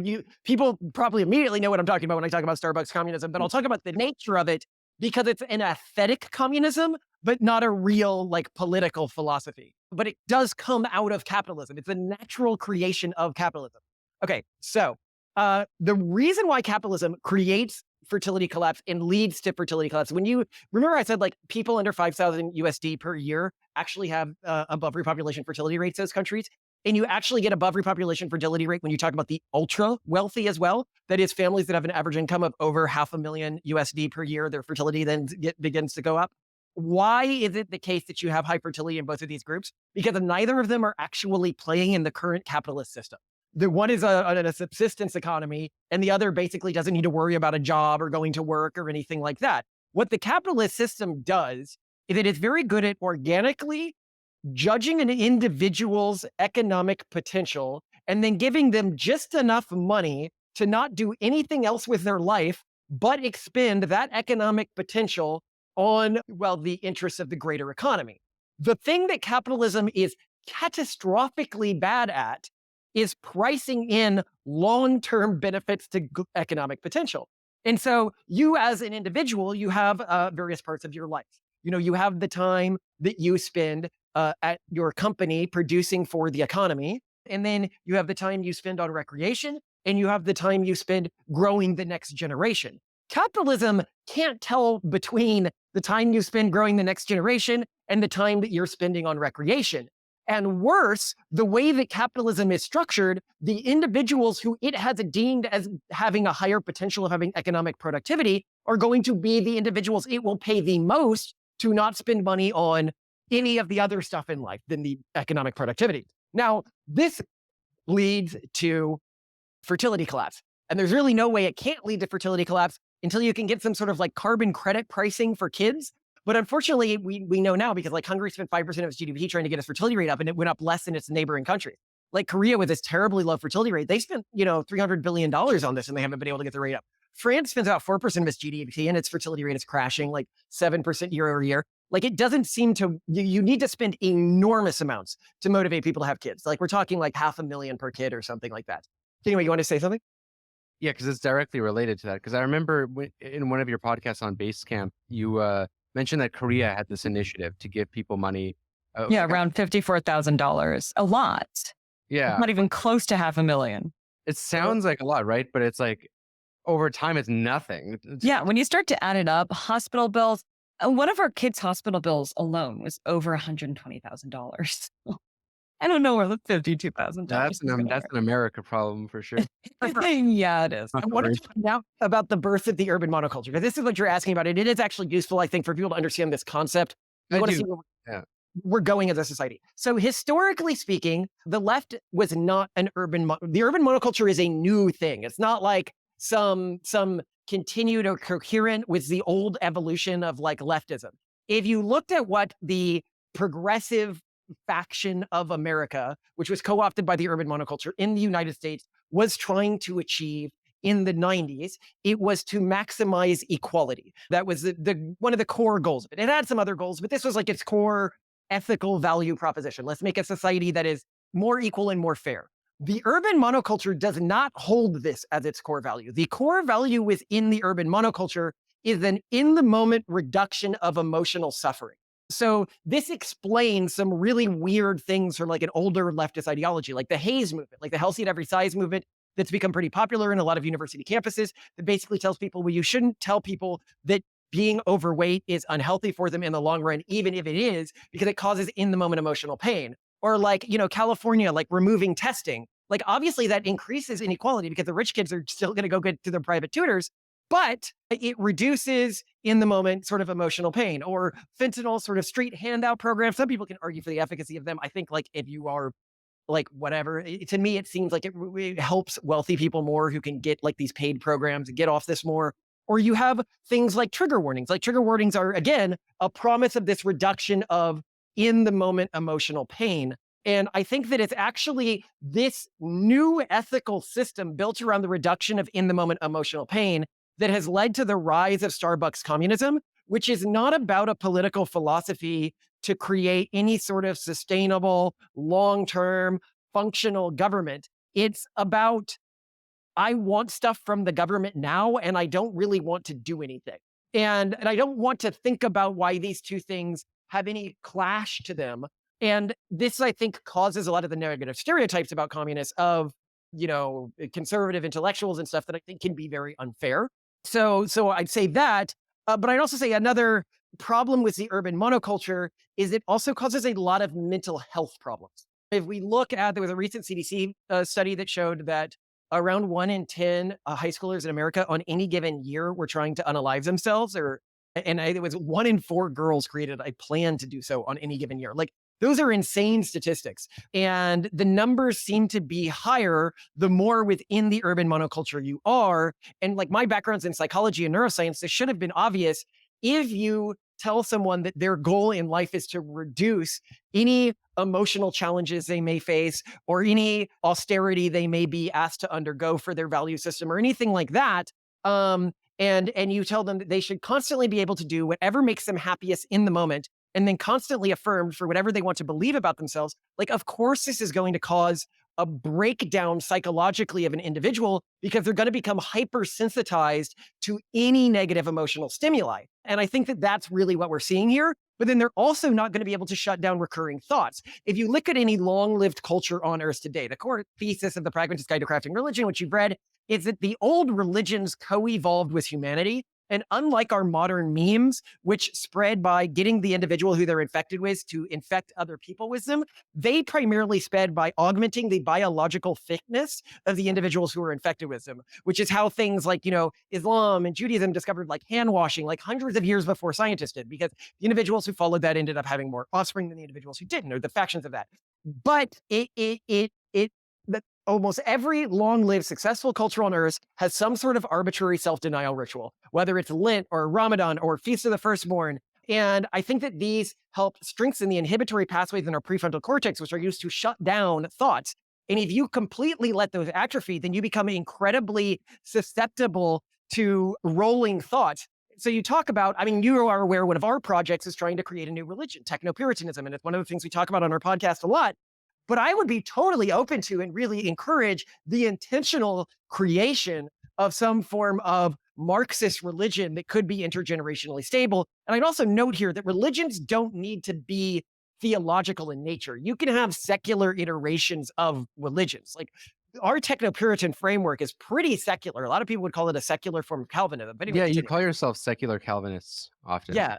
A: People probably immediately know what I'm talking about when I talk about Starbucks communism, but I'll talk about the nature of it because it's an aesthetic communism, but not a real like political philosophy. But it does come out of capitalism. It's a natural creation of capitalism. Okay, so the reason why capitalism creates fertility collapse and leads to fertility collapse, when you remember I said like people under 5,000 USD per year actually have above repopulation fertility rates in those countries. And you actually get above repopulation fertility rate when you talk about the ultra wealthy as well. That is families that have an average income of over $500,000 USD per year. Their fertility then begins to go up. Why is it the case that you have high fertility in both of these groups? Because neither of them are actually playing in the current capitalist system. The one is a subsistence economy, and the other basically doesn't need to worry about a job or going to work or anything like that. What the capitalist system does is it is very good at organically judging an individual's economic potential and then giving them just enough money to not do anything else with their life, but expend that economic potential on, well, the interests of the greater economy. The thing that capitalism is catastrophically bad at is pricing in long-term benefits to economic potential. And so you as an individual, you have various parts of your life. You have the time that you spend at your company producing for the economy. And then you have the time you spend on recreation, and you have the time you spend growing the next generation. Capitalism can't tell between the time you spend growing the next generation and the time that you're spending on recreation. And worse, the way that capitalism is structured, the individuals who it has deemed as having a higher potential of having economic productivity are going to be the individuals it will pay the most to not spend money on any of the other stuff in life than the economic productivity. Now, this leads to fertility collapse. And there's really no way it can't lead to fertility collapse until you can get some sort of like carbon credit pricing for kids. But unfortunately, we know now because like Hungary spent 5% of its GDP trying to get its fertility rate up, and it went up less than its neighboring countries. Like Korea with its terribly low fertility rate, they spent, $300 billion on this and they haven't been able to get the rate up. France spends about 4% of its GDP and its fertility rate is crashing like 7% year over year. Like it doesn't seem to, you need to spend enormous amounts to motivate people to have kids. Like we're talking like $500,000 per kid or something like that. Anyway, you want to say something?
B: Yeah, because it's directly related to that. Because I remember in one of your podcasts on Basecamp, you mentioned that Korea had this initiative to give people money.
C: Yeah, around $54,000. A lot.
B: Yeah.
C: Not even close to $500,000.
B: It sounds like a lot, right? But it's like over time, it's nothing.
C: Yeah, when you start to add it up, hospital bills, one of our kids' hospital bills alone was over $120,000. I don't know where the $52,000.
B: That's an America problem for sure.
C: Yeah, it is.
A: I wanted to find out about the birth of the urban monoculture, because this is what you're asking about. And it is actually useful, I think, for people to understand this concept. You want to see where we're going as a society. So historically speaking, the left was not an the urban monoculture is a new thing. It's not like some continued or coherent with the old evolution of like leftism. If you looked at what the progressive faction of America, which was co-opted by the urban monoculture in the United States, was trying to achieve in the 90s, it was to maximize equality. That was the one of the core goals of it. It had some other goals, but this was like its core ethical value proposition. Let's make a society that is more equal and more fair. The urban monoculture does not hold this as its core value. The core value within the urban monoculture is an in-the-moment reduction of emotional suffering. So this explains some really weird things from like an older leftist ideology, like the Hayes movement, like the healthy at every size movement that's become pretty popular in a lot of university campuses, that basically tells people, well, you shouldn't tell people that being overweight is unhealthy for them in the long run, even if it is, because it causes in the moment emotional pain. Or like, California, like removing testing. Like obviously that increases inequality because the rich kids are still going to go get to their private tutors, but it reduces in the moment sort of emotional pain. Or fentanyl sort of street handout programs. Some people can argue for the efficacy of them. I think like if you are like whatever, to me, it seems like it helps wealthy people more who can get like these paid programs and get off this more. Or you have things like trigger warnings. Like trigger warnings are, again, a promise of this reduction of in the moment emotional pain. And I think that it's actually this new ethical system built around the reduction of in the moment emotional pain that has led to the rise of Starbucks communism, which is not about a political philosophy to create any sort of sustainable, long-term, functional government. It's about, I want stuff from the government now, and I don't really want to do anything. And I don't want to think about why these two things have any clash to them. And this, I think, causes a lot of the negative stereotypes about communists of, conservative intellectuals and stuff that I think can be very unfair. So I'd say that, but I'd also say another problem with the urban monoculture is it also causes a lot of mental health problems. If we look at, there was a recent CDC study that showed that around 1 in 10 high schoolers in America on any given year were trying to unalive themselves, and it was 1 in 4 girls created a plan to do so on any given year. Like those are insane statistics. And the numbers seem to be higher the more within the urban monoculture you are. And like my background's in psychology and neuroscience, this should have been obvious. If you tell someone that their goal in life is to reduce any emotional challenges they may face or any austerity they may be asked to undergo for their value system or anything like that, and you tell them that they should constantly be able to do whatever makes them happiest in the moment, and then constantly affirmed for whatever they want to believe about themselves, like, of course, this is going to cause a breakdown psychologically of an individual because they're going to become hypersensitized to any negative emotional stimuli. And I think that that's really what we're seeing here. But then they're also not going to be able to shut down recurring thoughts. If you look at any long-lived culture on Earth today, the core thesis of the Pragmatist Guide to Crafting Religion, which you've read, is that the old religions co-evolved with humanity. And unlike our modern memes, which spread by getting the individual who they're infected with to infect other people with them, they primarily spread by augmenting the biological fitness of the individuals who are infected with them, which is how things like, Islam and Judaism discovered like hand washing, like hundreds of years before scientists did, because the individuals who followed that ended up having more offspring than the individuals who didn't, or the factions of that. But almost every long-lived successful culture on Earth has some sort of arbitrary self-denial ritual, whether it's Lent or Ramadan or Feast of the Firstborn. And I think that these help strengthen the inhibitory pathways in our prefrontal cortex, which are used to shut down thoughts. And if you completely let those atrophy, then you become incredibly susceptible to rolling thoughts. So you talk about, you are aware one of our projects is trying to create a new religion, techno-Puritanism. And it's one of the things we talk about on our podcast a lot. But I would be totally open to and really encourage the intentional creation of some form of Marxist religion that could be intergenerationally stable. And I'd also note here that religions don't need to be theological in nature. You can have secular iterations of religions. Like our techno-Puritan framework is pretty secular. A lot of people would call it a secular form of Calvinism. But anyway,
B: Yeah, you call yourself secular Calvinists often.
A: Yeah.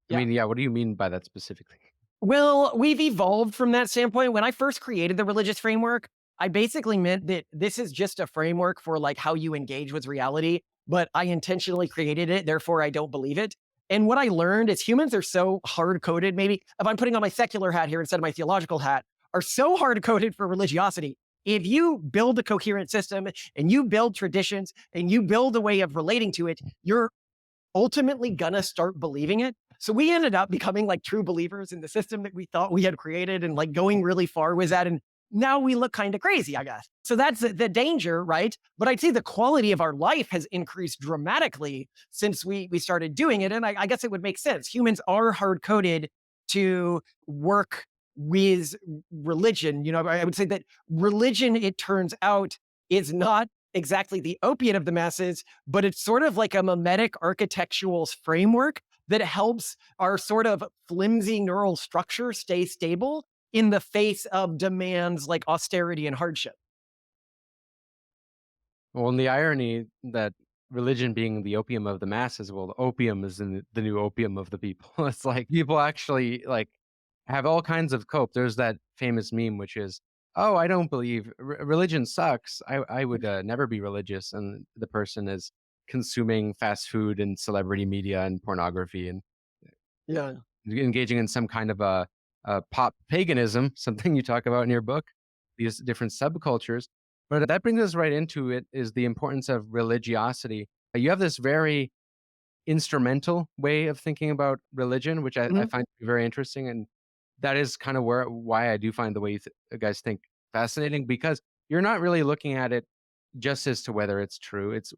B: What do you mean by that specifically?
A: Well, we've evolved from that standpoint. When I first created the religious framework, I basically meant that this is just a framework for like how you engage with reality, but I intentionally created it, therefore I don't believe it. And what I learned is humans are so hard-coded, maybe if I'm putting on my secular hat here instead of my theological hat, are so hard-coded for religiosity. If you build a coherent system and you build traditions and you build a way of relating to it, you're ultimately gonna start believing it. So we ended up becoming like true believers in the system that we thought we had created and like going really far with that. And now we look kind of crazy, I guess. So that's the danger, right? But I'd say the quality of our life has increased dramatically since we started doing it. And I guess it would make sense. Humans are hard-coded to work with religion. I would say that religion, it turns out, is not exactly the opiate of the masses, but it's sort of like a mimetic architectural framework that helps our sort of flimsy neural structure stay stable in the face of demands like austerity and hardship.
B: Well, and the irony that religion being the opium of the masses, well, the opium is in the new opium of the people. It's like people actually like have all kinds of cope. There's that famous meme, which is, oh, I don't believe religion sucks. I would never be religious. And the person is consuming fast food and celebrity media and pornography and engaging in some kind of a pop paganism, something you talk about in your book, these different subcultures. But that brings us right into it, is the importance of religiosity. You have this very instrumental way of thinking about religion, which I find very interesting. And that is kind of why I do find the way you guys think fascinating, because you're not really looking at it just as to whether it's true. Is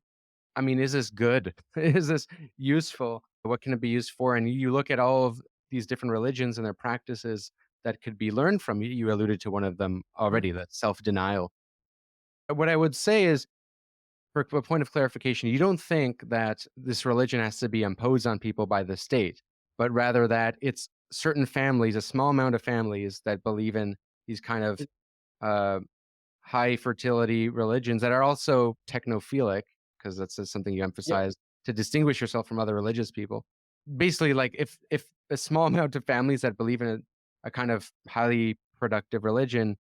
B: this good? Is this useful? What can it be used for? And you look at all of these different religions and their practices that could be learned from. You alluded to one of them already, that self-denial. What I would say is, for a point of clarification, you don't think that this religion has to be imposed on people by the state, but rather that it's certain families, a small amount of families that believe in these kind of high fertility religions that are also technophilic, because that's something you emphasize to distinguish yourself from other religious people. Basically, like if a small amount of families that believe in a kind of highly productive religion,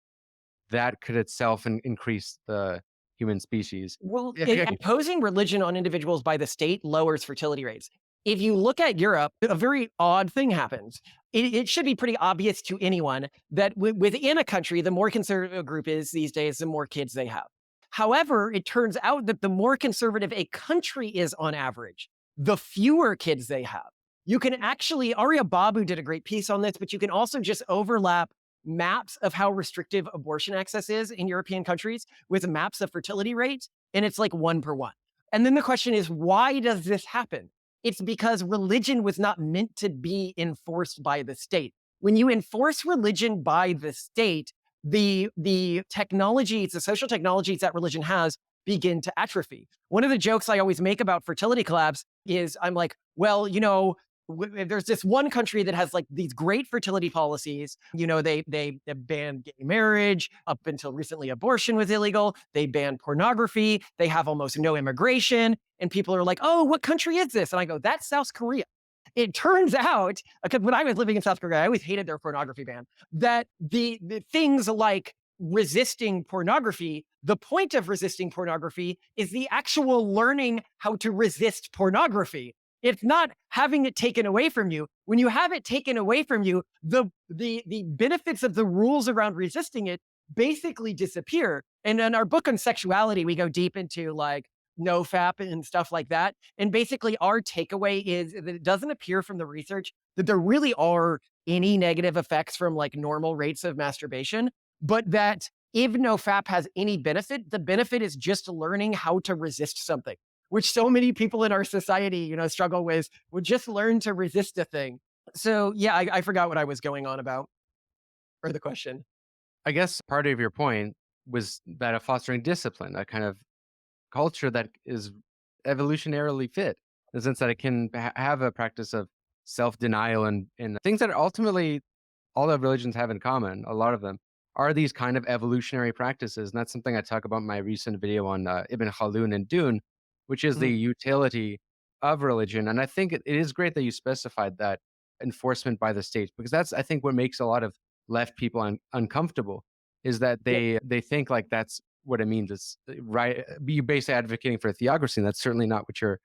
B: that could itself increase the human species.
A: Well, imposing religion on individuals by the state lowers fertility rates. If you look at Europe, a very odd thing happens. It should be pretty obvious to anyone that within a country, the more conservative a group is these days, the more kids they have. However, it turns out that the more conservative a country is on average, the fewer kids they have. You can actually, Arya Babu did a great piece on this, but you can also just overlap maps of how restrictive abortion access is in European countries with maps of fertility rates, and it's like 1 per 1. And then the question is, why does this happen? It's because religion was not meant to be enforced by the state. When you enforce religion by the state, the technologies, the social technologies that religion has begin to atrophy. One of the jokes I always make about fertility collapse is I'm like, well, there's this one country that has like these great fertility policies. They banned gay marriage. Up until recently, abortion was illegal. They banned pornography. They have almost no immigration. And people are like, oh, what country is this? And I go, that's South Korea. It turns out, because when I was living in South Korea, I always hated their pornography ban, that the things like resisting pornography, the point of resisting pornography is the actual learning how to resist pornography. It's not having it taken away from you. When you have it taken away from you, the benefits of the rules around resisting it basically disappear. And in our book on sexuality, we go deep into like NoFap and stuff like that. And basically our takeaway is that it doesn't appear from the research that there really are any negative effects from like normal rates of masturbation, but that if NoFap has any benefit, the benefit is just learning how to resist something, which so many people in our society, struggle with, would just learn to resist a thing. So yeah, I forgot what I was going on about, or the question.
B: I guess part of your point was that of fostering discipline, a kind of culture that is evolutionarily fit, in the sense that it can have a practice of self-denial and things that ultimately all of religions have in common, a lot of them, are these kind of evolutionary practices. And that's something I talk about in my recent video on Ibn Khaldun and Dune, which is the utility of religion. And I think it is great that you specified that enforcement by the state, because that's, I think, what makes a lot of left people uncomfortable, is that they think like that's what it means. It's right. You're basically advocating for a theocracy, and that's certainly not what you're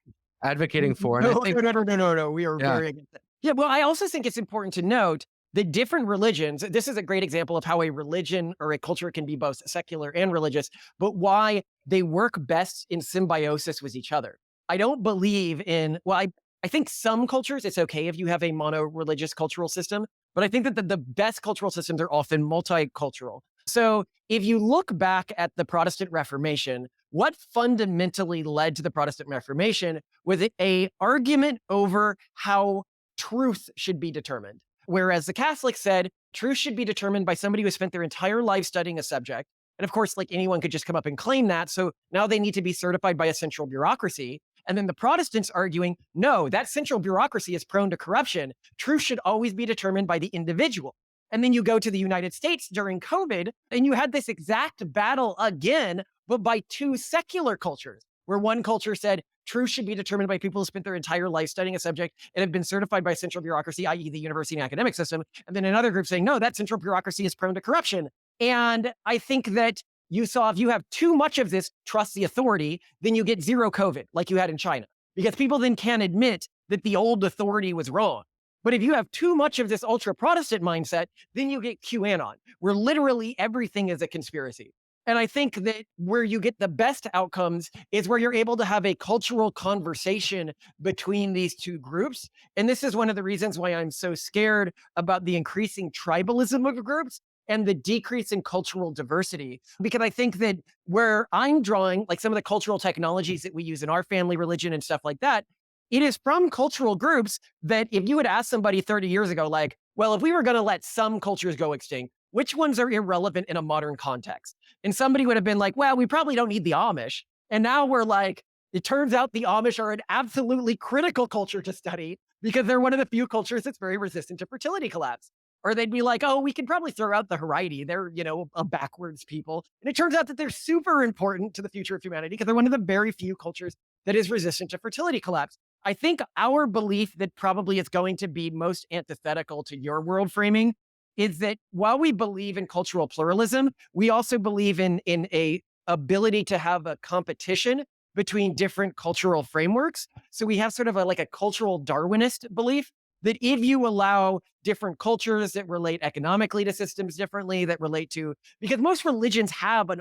B: advocating for. And
A: No,
B: I think,
A: no. We are very against it. Yeah, well, I also think it's important to note that different religions, this is a great example of how a religion or a culture can be both secular and religious, but why they work best in symbiosis with each other. I don't believe in, I think some cultures, it's okay if you have a mono-religious cultural system, but I think that the best cultural systems are often multicultural. So if you look back at the Protestant Reformation, what fundamentally led to the Protestant Reformation was a argument over how truth should be determined. Whereas the Catholics said truth should be determined by somebody who spent their entire life studying a subject. And of course, like anyone could just come up and claim that. So now they need to be certified by a central bureaucracy. And then the Protestants arguing, no, that central bureaucracy is prone to corruption. Truth should always be determined by the individual. And then you go to the United States during COVID, and you had this exact battle again, but by two secular cultures, where one culture said truth should be determined by people who spent their entire life studying a subject and have been certified by central bureaucracy, i.e. the university and academic system. And then another group saying, no, that central bureaucracy is prone to corruption. And I think that you saw if you have too much of this, trust the authority, then you get zero COVID, like you had in China, because people then can't admit that the old authority was wrong. But if you have too much of this ultra-Protestant mindset, then you get QAnon, where literally everything is a conspiracy. And I think that where you get the best outcomes is where you're able to have a cultural conversation between these two groups. And this is one of the reasons why I'm so scared about the increasing tribalism of groups and the decrease in cultural diversity. Because I think that where I'm drawing, like some of the cultural technologies that we use in our family religion and stuff like that, it is from cultural groups that if you had asked somebody 30 years ago, like, well, if we were going to let some cultures go extinct, which ones are irrelevant in a modern context? And somebody would have been like, well, we probably don't need the Amish. And now we're like, it turns out the Amish are an absolutely critical culture to study because they're one of the few cultures that's very resistant to fertility collapse. Or they'd be like, oh, we can probably throw out the Haredi. They're, a backwards people. And it turns out that they're super important to the future of humanity because they're one of the very few cultures that is resistant to fertility collapse. I think our belief that probably is going to be most antithetical to your world framing is that while we believe in cultural pluralism, we also believe in a ability to have a competition between different cultural frameworks. So we have sort of a cultural Darwinist belief that if you allow different cultures that relate economically to systems differently, that relate to, because most religions have an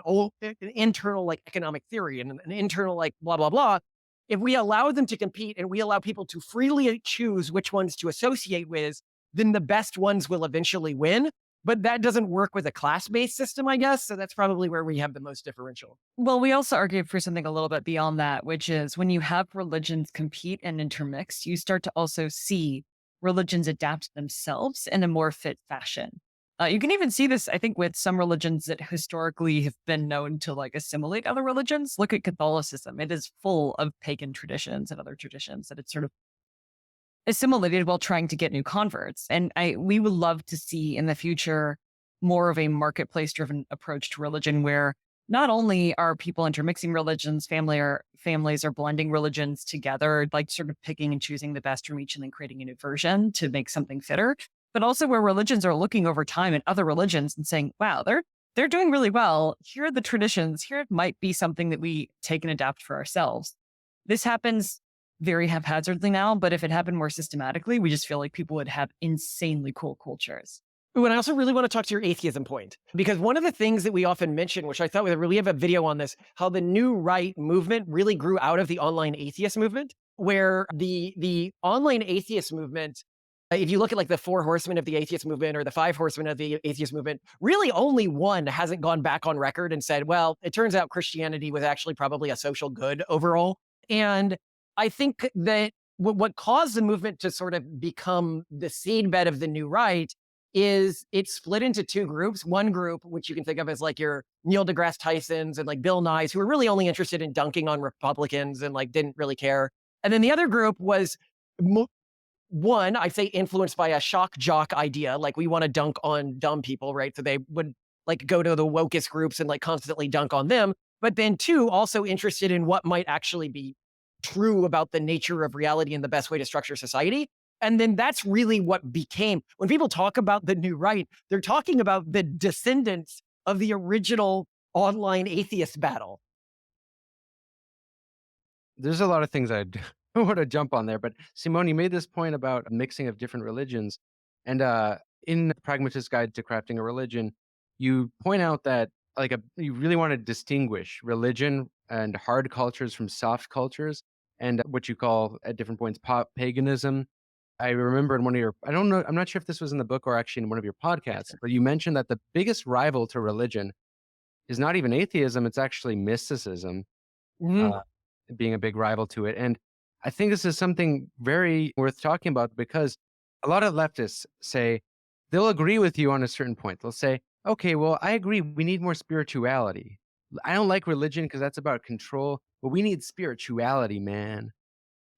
A: internal economic theory and an internal blah, blah, blah. if we allow them to compete and we allow people to freely choose which ones to associate with, then the best ones will eventually win. But that doesn't work with a class-based system, I guess. So that's probably where we have the most differential.
C: Well, we also argue for something a little bit beyond that, which is when you have religions compete and intermix, you start to also see religions adapt themselves in a more fit fashion. You can even see this, I think, with some religions that historically have been known to like assimilate other religions. Look at Catholicism. It is full of pagan traditions and other traditions that it's sort of assimilated while trying to get new converts. And we would love to see in the future more of a marketplace driven approach to religion where not only are people intermixing religions, families are blending religions together, like sort of picking and choosing the best from each and then creating a new version to make something fitter, but also where religions are looking over time at other religions and saying, wow, they're doing really well. Here are the traditions. Here might be something that we take and adapt for ourselves. This happens very haphazardly now, but if it happened more systematically, we just feel like people would have insanely cool cultures.
A: Ooh, and I also really want to talk to your atheism point, because one of the things that we often mention, which I thought we have a video on this, how the new right movement really grew out of the online atheist movement, where the online atheist movement, if you look at like the 4 horsemen of the atheist movement or the 5 horsemen of the atheist movement, really only one hasn't gone back on record and said, well, it turns out Christianity was actually probably a social good overall. And I think that what caused the movement to sort of become the seedbed of the new right is it split into 2 groups. One group, which you can think of as like your Neil deGrasse Tysons and like Bill Nyes, who were really only interested in dunking on Republicans and like didn't really care. And then the other group was one, I'd say influenced by a shock jock idea, like we want to dunk on dumb people, right? So they would like go to the wokest groups and like constantly dunk on them. But then 2, also interested in what might actually be true about the nature of reality and the best way to structure society. And then that's really what became, when people talk about the new right, they're talking about the descendants of the original online atheist battle.
B: There's a lot of things I want to jump on there, but Simone, you made this point about mixing of different religions. And in the Pragmatist Guide to Crafting a Religion, you point out that you really want to distinguish religion and hard cultures from soft cultures, and what you call at different points paganism. I remember in one of your, I don't know, I'm not sure if this was in the book or actually in one of your podcasts, but you mentioned that the biggest rival to religion is not even atheism, it's actually mysticism, being a big rival to it. And I think this is something very worth talking about, because a lot of leftists say they'll agree with you on a certain point. They'll say, okay, well, I agree, we need more spirituality. I don't like religion because that's about control, but we need spirituality, man.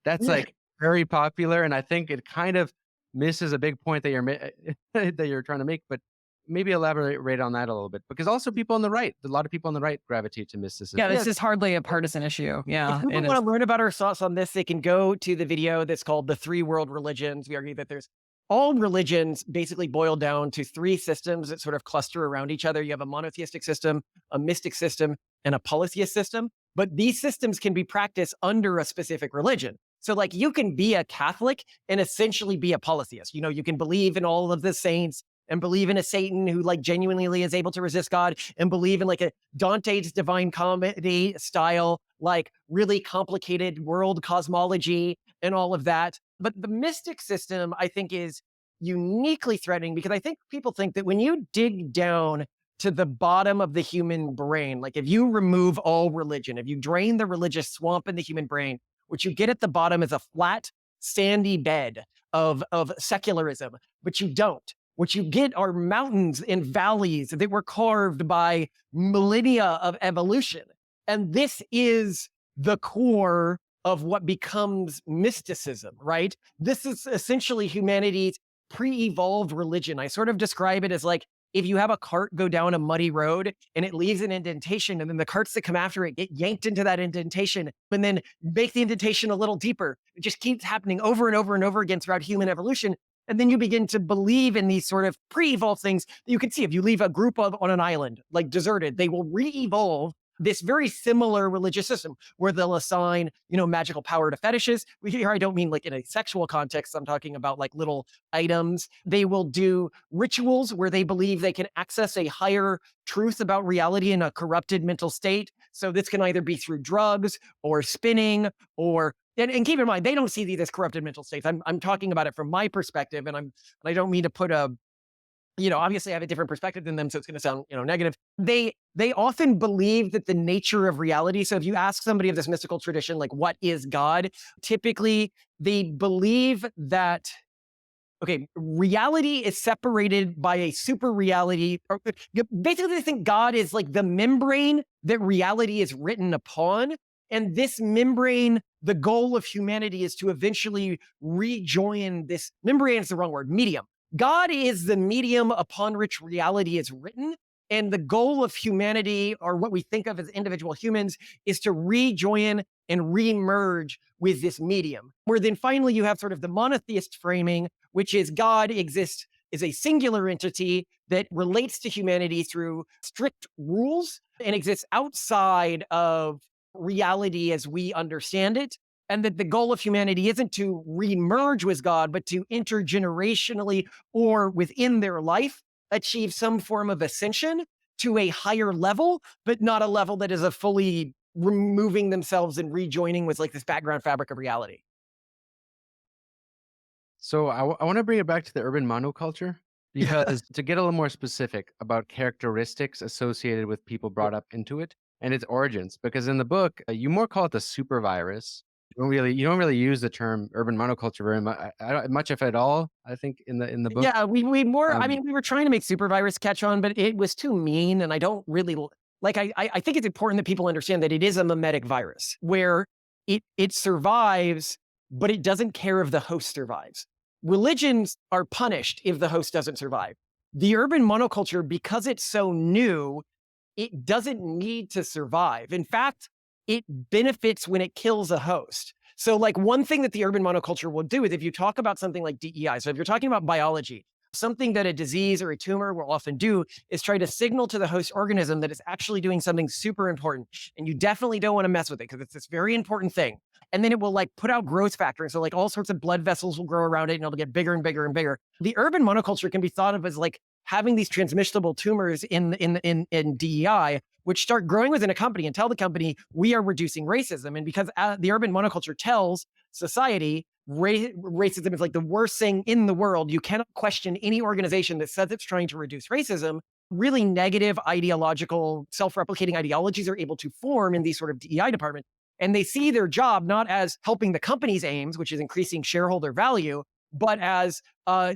B: That's like very popular, and I think it kind of misses a big point that you're trying to make. But maybe elaborate on that a little bit, because also people on the right, a lot of people on the right gravitate to mysticism.
C: Yeah, this is hardly a partisan issue. Yeah.
A: If people want to learn about our thoughts on this, they can go to the video that's called The 3 World Religions. We argue that there's all religions basically boil down to 3 systems that sort of cluster around each other. You have a monotheistic system, a mystic system, and a polytheist system. But these systems can be practiced under a specific religion. So like you can be a Catholic and essentially be a polytheist. You know, you can believe in all of the saints and believe in a Satan who like genuinely is able to resist God, and believe in like a Dante's Divine Comedy style, like really complicated world cosmology and all of that. But the mystic system, I think, is uniquely threatening, because I think people think that when you dig down to the bottom of the human brain, like if you remove all religion, if you drain the religious swamp in the human brain, what you get at the bottom is a flat, sandy bed of secularism, but you don't. What you get are mountains and valleys that were carved by millennia of evolution. And this is the core of what becomes mysticism, right? This is essentially humanity's pre-evolved religion. I sort of describe it as like, if you have a cart go down a muddy road and it leaves an indentation, and then the carts that come after it get yanked into that indentation and then make the indentation a little deeper. It just keeps happening over and over and over again throughout human evolution. And then you begin to believe in these sort of pre-evolved things that you can see. If you leave a group on an island, like deserted, they will re-evolve this very similar religious system where they'll assign, magical power to fetishes. Here, I don't mean like in a sexual context. I'm talking about like little items. They will do rituals where they believe they can access a higher truth about reality in a corrupted mental state. So this can either be through drugs or spinning or and keep in mind, they don't see these as corrupted mental states. I'm talking about it from my perspective, and I don't mean to put obviously I have a different perspective than them, so it's going to sound, negative. They often believe that the nature of reality. So if you ask somebody of this mystical tradition, like, what is God? Typically, they believe that, okay, reality is separated by a super reality. Basically, they think God is like the membrane that reality is written upon. And this membrane, the goal of humanity is to eventually rejoin this membrane, is the wrong word, medium. God is the medium upon which reality is written. And the goal of humanity, or what we think of as individual humans, is to rejoin and re-merge with this medium. Where then finally you have sort of the monotheist framing, which is God exists as a singular entity that relates to humanity through strict rules and exists outside of reality as we understand it. And that the goal of humanity isn't to re-merge with God, but to intergenerationally or within their life achieve some form of ascension to a higher level, but not a level that is a fully removing themselves and rejoining with like this background fabric of reality.
B: So I want to bring it back to the urban monoculture because to get a little more specific about characteristics associated with people brought up into it and its origins, because in the book, you more call it the super virus. You don't really use the term urban monoculture very much, if at all, I think, in the book.
A: Yeah, we more, we were trying to make super virus catch on, but it was too mean. And I don't really like, I think it's important that people understand that it is a mimetic virus where it survives, but it doesn't care if the host survives. Religions are punished if the host doesn't survive. The urban monoculture, because it's so new, it doesn't need to survive. In fact, it benefits when it kills a host. So like one thing that the urban monoculture will do is if you talk about something like DEI, so if you're talking about biology, something that a disease or a tumor will often do is try to signal to the host organism that it's actually doing something super important. And you definitely don't want to mess with it because it's this very important thing. And then it will like put out growth factor. So like all sorts of blood vessels will grow around it and it'll get bigger and bigger and bigger. The urban monoculture can be thought of as like having these transmissible tumors in DEI, which start growing within a company and tell the company, we are reducing racism. And because the urban monoculture tells society racism is like the worst thing in the world, you cannot question any organization that says it's trying to reduce racism. Really negative ideological, self-replicating ideologies are able to form in these sort of DEI departments. And they see their job not as helping the company's aims, which is increasing shareholder value, but as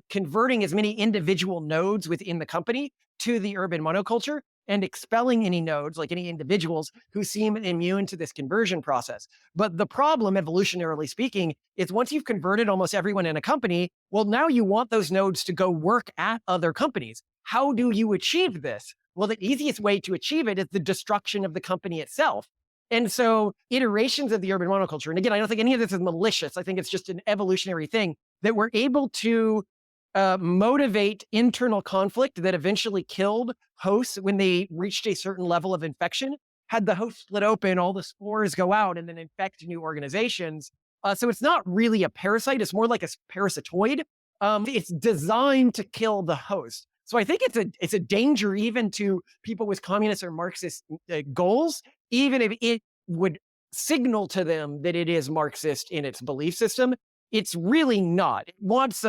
A: converting as many individual nodes within the company to the urban monoculture and expelling any nodes, like any individuals who seem immune to this conversion process. But the problem, evolutionarily speaking, is once you've converted almost everyone in a company, well, now you want those nodes to go work at other companies. How do you achieve this? Well, the easiest way to achieve it is the destruction of the company itself. And so iterations of the urban monoculture, and again, I don't think any of this is malicious. I think it's just an evolutionary thing that we're able to motivate internal conflict that eventually killed hosts when they reached a certain level of infection. Had the host split open, all the spores go out and then infect new organizations. So it's not really a parasite. It's more like a parasitoid. It's designed to kill the host. So I think it's a danger even to people with communist or Marxist goals, even if it would signal to them that it is Marxist in its belief system. It's really not. It wants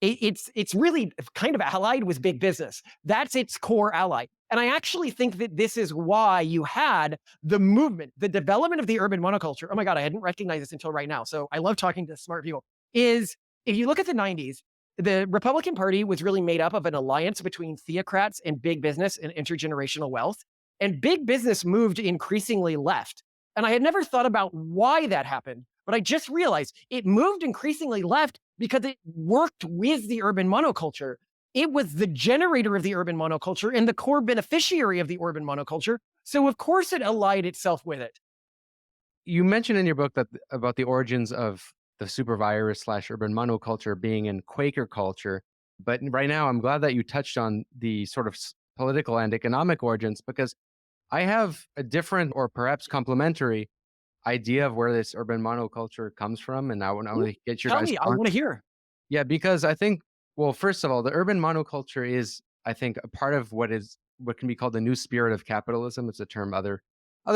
A: it's really kind of allied with big business. That's its core ally. And I actually think that this is why you had the movement, the development of the urban monoculture. Oh my God, I hadn't recognized this until right now. So I love talking to smart people. Is if you look at the 90s, the Republican Party was really made up of an alliance between theocrats and big business and intergenerational wealth. And big business moved increasingly left. And I had never thought about why that happened, but I just realized it moved increasingly left because it worked with the urban monoculture. It was the generator of the urban monoculture and the core beneficiary of the urban monoculture. So of course it allied itself with it.
B: You mentioned in your book that about the origins of the supervirus/urban monoculture being in Quaker culture. But right now, I'm glad that you touched on the sort of political and economic origins, because I have a different or perhaps complementary idea of where this urban monoculture comes from, and I want
A: Ooh,
B: to get your
A: tell
B: guys'
A: me, I want to hear.
B: Yeah, because I think, well, first of all, the urban monoculture is, I think, a part of what can be called the new spirit of capitalism. It's a term other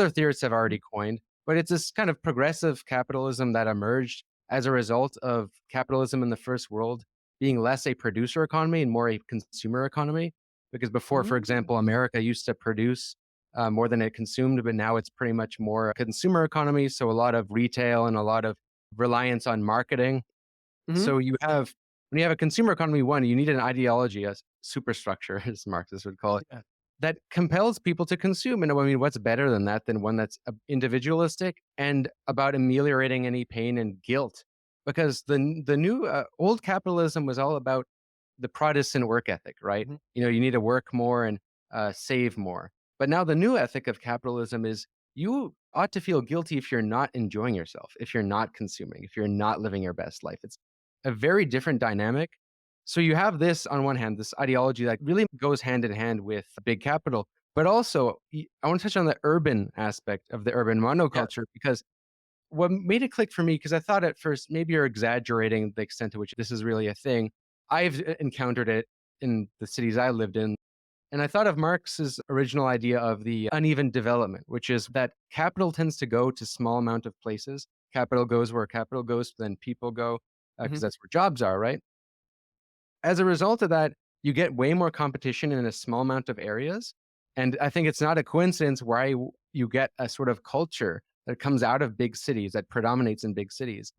B: theorists have already coined, but it's this kind of progressive capitalism that emerged as a result of capitalism in the first world being less a producer economy and more a consumer economy. Because before, for example,
A: Mm.
B: America used to produce more than it consumed, but now it's pretty much more a consumer economy. So a lot of retail and a lot of reliance on marketing.
A: Mhm.
B: So when you have a consumer economy, one, you need an ideology, a superstructure, as Marxists would call it,
A: Yeah.
B: that compels people to consume. And I mean, what's better than that than one that's individualistic and about ameliorating any pain and guilt? Because the new old capitalism was all about the Protestant work ethic, right?
A: Mhm.
B: You know, you need to work more and save more. But now the new ethic of capitalism is you ought to feel guilty if you're not enjoying yourself, if you're not consuming, if you're not living your best life. It's a very different dynamic. So you have this on one hand, this ideology that really goes hand in hand with big capital, but also I want to touch on the urban aspect of the urban
A: Yeah.
B: monoculture because what made it click for me, because I thought at first maybe you're exaggerating the extent to which this is really a thing. I've encountered it in the cities I lived in. And I thought of Marx's original idea of the uneven development, which is that capital tends to go to small amount of places. Capital goes where capital goes, then people go, because
A: Mhm.
B: that's where jobs are, right? As a result of that, you get way more competition in a small amount of areas. And I think it's not a coincidence why you get a sort of culture that comes out of big cities, that predominates in big cities,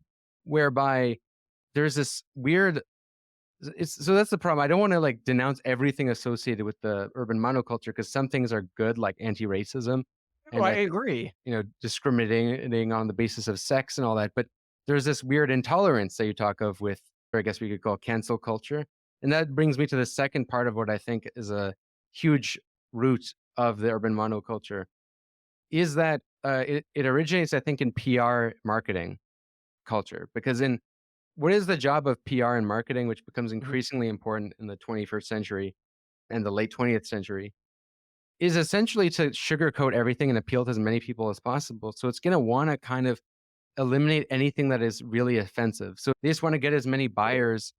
B: whereby there's this weird so that's the problem. I don't want to like denounce everything associated with the urban monoculture because some things are good, like anti-racism,
A: Oh,
B: and
A: I
B: I think,
A: agree.
B: discriminating on the basis of sex and all that. But there's this weird intolerance that you talk of with, or I guess we could call cancel culture, and that brings me to the second part of what I think is a huge root of the urban monoculture is that it originates, I think, in PR marketing culture because in what is the job of PR and marketing, which becomes
A: Mhm.
B: increasingly important in the 21st century and the late 20th century, is essentially to sugarcoat everything and appeal to as many people as possible. So it's going to want to kind of eliminate anything that is really offensive. So they just want to get as many buyers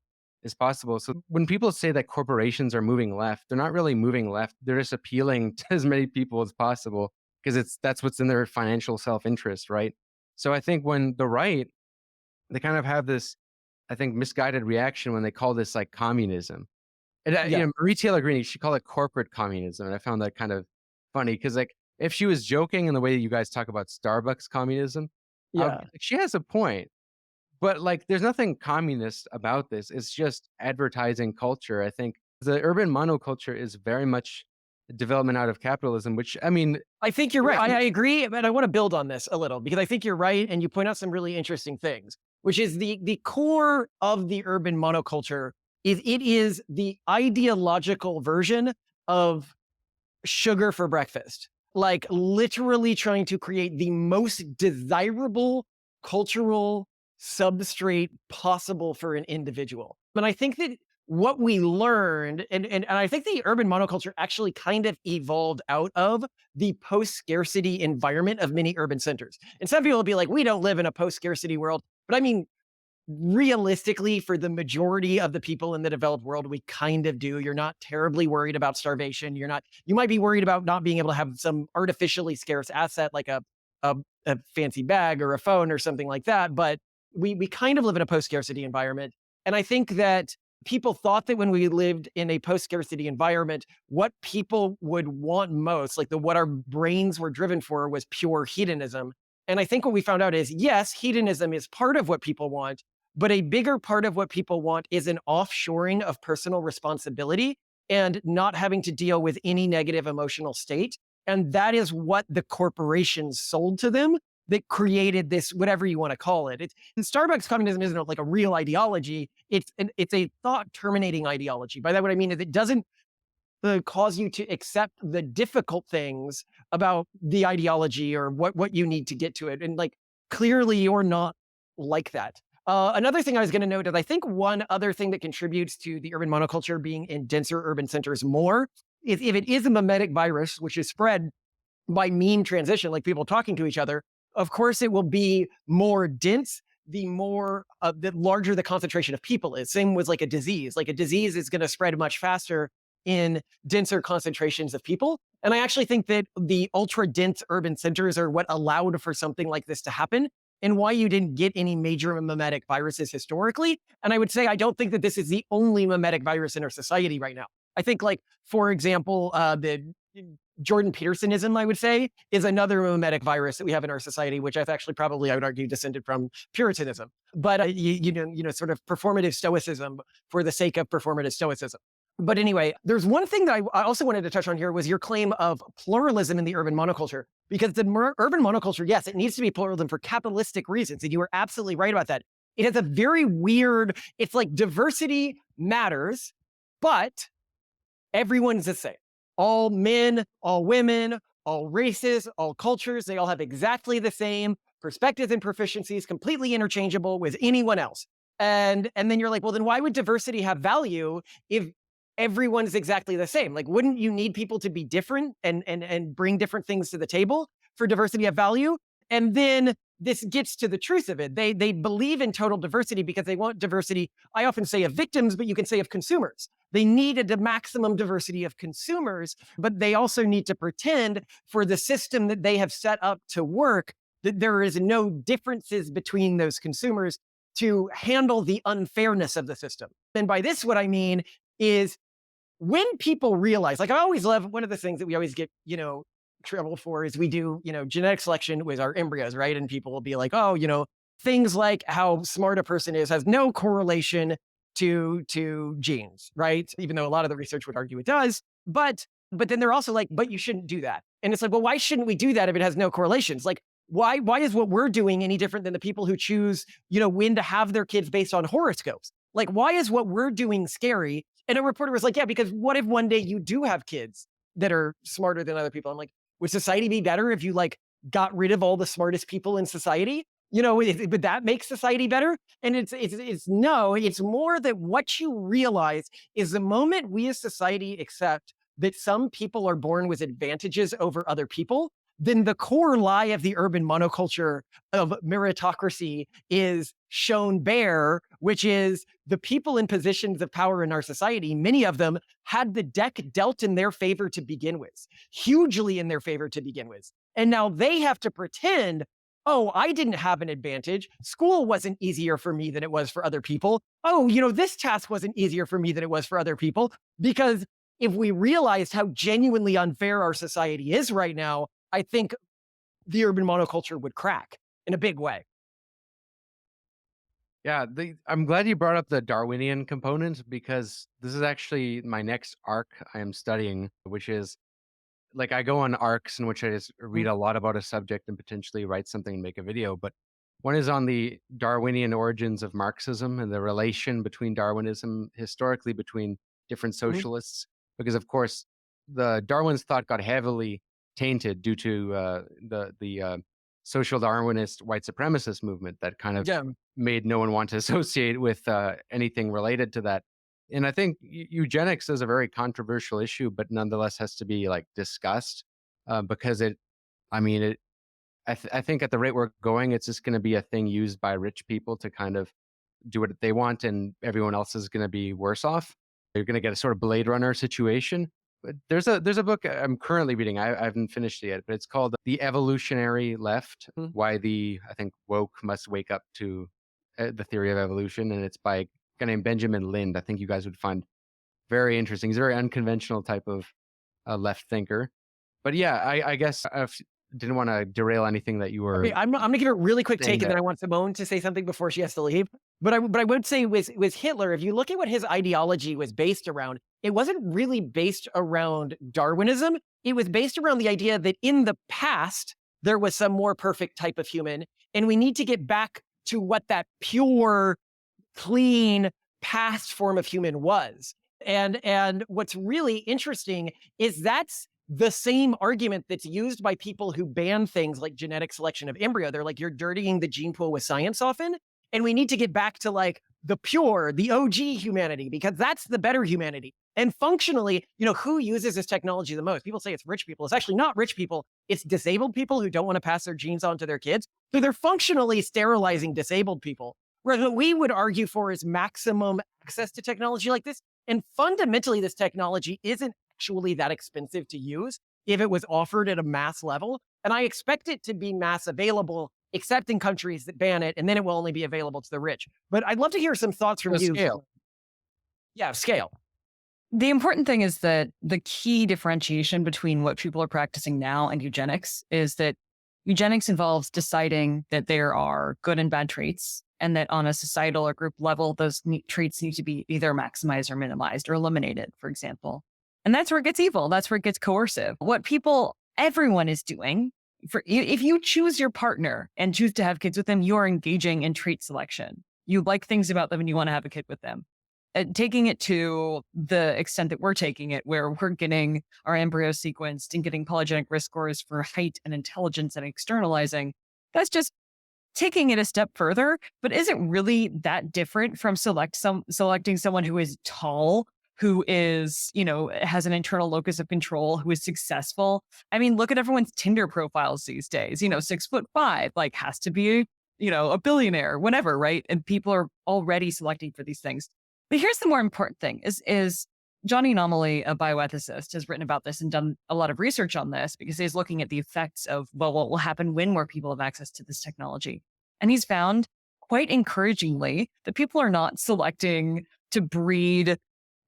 B: as possible. So when people say that corporations are moving left, they're not really moving left. They're just appealing to as many people as possible because that's what's in their financial self-interest, right? So I think when the right, they kind of have this, I think, misguided reaction when they call this like communism. And
A: Yeah.
B: Marie Taylor Greene, she called it corporate communism, and I found that kind of funny because, like, if she was joking in the way that you guys talk about Starbucks communism, I would
A: Yeah.
B: be like, she has a point. But like, there's nothing communist about this. It's just advertising culture. I think the urban monoculture is very much a development out of capitalism, which I mean,
A: I think you're
B: yeah,
A: right. I agree, but I want to build on this a little because I think you're right, and you point out some really interesting things, which is the core of the urban monoculture is it is the ideological version of sugar for breakfast, like literally trying to create the most desirable cultural substrate possible for an individual. And I think that what we learned, and I think the urban monoculture actually kind of evolved out of the post scarcity environment of many urban centers. And some people will be like, we don't live in a post scarcity world. But I mean, realistically, for the majority of the people in the developed world, we kind of do. You're not terribly worried about starvation. You might be worried about not being able to have some artificially scarce asset like a, a fancy bag or a phone or something like that. But we kind of live in a post scarcity environment. And I think that people thought that when we lived in a post scarcity environment, what people would want most, like what our brains were driven for, was pure hedonism. And I think what we found out is yes, hedonism is part of what people want, but a bigger part of what people want is an offshoring of personal responsibility and not having to deal with any negative emotional state. And that is what the corporations sold to them that created this, whatever you want to call it. Starbucks communism isn't like a real ideology. It's a thought terminating ideology. By that, what I mean is it doesn't cause you to accept the difficult things about the ideology or what you need to get to it. And like, clearly you're not like that. Another thing I was going to note is I think one other thing that contributes to the urban monoculture being in denser urban centers more is if it is a mimetic virus, which is spread by mean transition, like people talking to each other, of course it will be more dense the larger the concentration of people is. Same with like a disease. Like a disease is going to spread much faster in denser concentrations of people. And I actually think that the ultra dense urban centers are what allowed for something like this to happen and why you didn't get any major mimetic viruses historically. And I would say, I don't think that this is the only mimetic virus in our society right now. I think, like, for example, the Jordan Petersonism, I would say, is another mimetic virus that we have in our society, which I've actually probably, I would argue, descended from Puritanism. But you know, sort of performative stoicism for the sake of performative stoicism. But anyway, there's one thing that I also wanted to touch on here was your claim of pluralism in the urban monoculture. Because the urban monoculture, yes, it needs to be pluralism for capitalistic reasons. And you were absolutely right about that. It has a very weird, it's like diversity matters, but everyone's the same. All men, all women, all races, all cultures, they all have exactly the same perspectives and proficiencies, completely interchangeable with anyone else. And then you're like, well, then why would diversity have value if everyone's exactly the same? Like, wouldn't you need people to be different and bring different things to the table for diversity to have value? And then this gets to the truth of it. They believe in total diversity because they want diversity, I often say, of victims, but you can say of consumers. They needed the maximum diversity of consumers, but they also need to pretend for the system that they have set up to work that there is no differences between those consumers to handle the unfairness of the system. And by this, what I mean is when people realize, like I always love, one of the things that we always get, trouble for is we do, genetic selection with our embryos, right? And people will be like, oh, things like how smart a person is has no correlation to genes, right? Even though a lot of the research would argue it does. But then they're also like, but you shouldn't do that. And it's like, well, why shouldn't we do that if it has no correlations? Like, why is what we're doing any different than the people who choose, when to have their kids based on horoscopes? Like, why is what we're doing scary? And a reporter was like, yeah, because what if one day you do have kids that are smarter than other people? I'm like, would society be better if you like got rid of all the smartest people in society? Would that make society better? And it's no, it's more that what you realize is the moment we as society accept that some people are born with advantages over other people, then the core lie of the urban monoculture of meritocracy is shown bare, which is the people in positions of power in our society, many of them had the deck dealt in their favor to begin with, hugely in their favor to begin with. And now they have to pretend, oh, I didn't have an advantage. School wasn't easier for me than it was for other people. Oh, this task wasn't easier for me than it was for other people. Because if we realized how genuinely unfair our society is right now, I think the urban monoculture would crack in a big way.
B: Yeah, I'm glad you brought up the Darwinian component because this is actually my next arc I am studying, which is like I go on arcs in which I just read a lot about a subject and potentially write something and make a video. But one is on the Darwinian origins of Marxism and the relation between Darwinism historically between different socialists, because of course the Darwin's thought got heavily tainted due to the social Darwinist white supremacist movement that kind of made no one want to associate with anything related to that. And I think eugenics is a very controversial issue, but nonetheless has to be like discussed because I think at the rate we're going, it's just going to be a thing used by rich people to kind of do what they want, and everyone else is going to be worse off. You're going to get a sort of Blade Runner situation. But there's a book I'm currently reading. I haven't finished it yet, but it's called The Evolutionary Left: Why the, I think, Woke Must Wake Up to the Theory of Evolution. And it's by a guy named Benjamin Lind. I think you guys would find very interesting. He's a very unconventional type of left thinker. But yeah, I guess I didn't want to derail anything that you were.
A: Okay, I'm going to give a really quick take,
B: that.
A: and then I want Simone to say something before she has to leave. But I would say with Hitler, if you look at what his ideology was based around, it wasn't really based around Darwinism. It was based around the idea that in the past, there was some more perfect type of human, and we need to get back to what that pure, clean, past form of human was. And what's really interesting is that's the same argument that's used by people who ban things like genetic selection of embryo. They're like, you're dirtying the gene pool with science often. And we need to get back to like the pure, the OG humanity, because that's the better humanity. And functionally, who uses this technology the most? People say it's rich people. It's actually not rich people. It's disabled people who don't want to pass their genes on to their kids. So they're functionally sterilizing disabled people. Whereas what we would argue for is maximum access to technology like this. And fundamentally, this technology isn't actually that expensive to use if it was offered at a mass level. And I expect it to be mass available, except in countries that ban it, and then it will only be available to the rich. But I'd love to hear some thoughts from you.
B: Scale.
A: Yeah, scale.
C: The important thing is that the key differentiation between what people are practicing now and eugenics is that eugenics involves deciding that there are good and bad traits, and that on a societal or group level, those traits need to be either maximized or minimized or eliminated, for example. And that's where it gets evil. That's where it gets coercive. What everyone is doing, if you choose your partner and choose to have kids with them, you are engaging in trait selection. You like things about them and you want to have a kid with them. Taking it to the extent that we're taking it, where we're getting our embryos sequenced and getting polygenic risk scores for height and intelligence and externalizing, that's just taking it a step further. But is it really that different from selecting someone who is tall, who is, has an internal locus of control, who is successful? I mean, look at everyone's Tinder profiles these days, 6'5", like has to be, a billionaire, whatever, right? And people are already selecting for these things. But here's the more important thing is Johnny Anomaly, a bioethicist, has written about this and done a lot of research on this because he's looking at the effects of, what will happen when more people have access to this technology. And he's found quite encouragingly that people are not selecting to breed,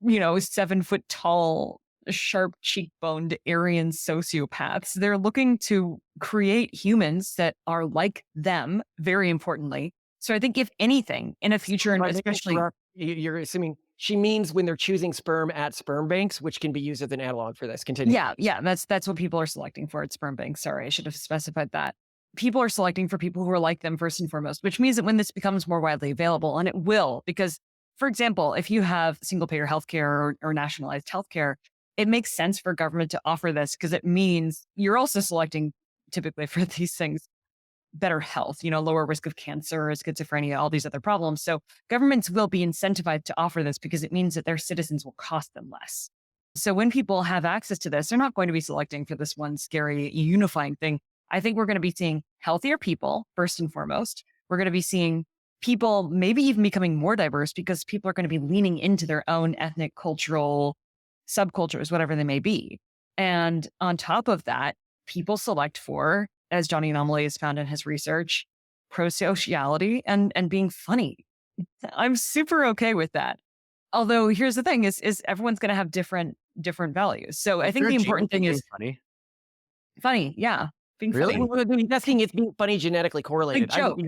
C: 7-foot tall, sharp cheekboned Aryan sociopaths. They're looking to create humans that are like them, very importantly. So I think if anything in a future, and especially
A: you're assuming she means when they're choosing sperm at sperm banks, which can be used as an analog for this. Continue.
C: Yeah. That's what people are selecting for at sperm banks. Sorry, I should have specified that. People are selecting for people who are like them first and foremost, which means that when this becomes more widely available, and it will, because, for example, if you have single payer healthcare or nationalized healthcare, it makes sense for government to offer this because it means you're also selecting typically for these things better health, lower risk of cancer, schizophrenia, all these other problems. So governments will be incentivized to offer this because it means that their citizens will cost them less. So when people have access to this, they're not going to be selecting for this one scary unifying thing. I think we're going to be seeing healthier people first and foremost. We're going to be seeing people maybe even becoming more diverse because people are going to be leaning into their own ethnic, cultural subcultures, whatever they may be. And on top of that, people select for, as Johnny Anomaly has found in his research, pro-sociality and being funny. I'm super okay with that. Although here's the thing is everyone's going to have different values. So I think the important thing is funny. Yeah. Being
B: Really?
C: funny.
A: Asking it's being funny genetically correlated.
C: Like joke.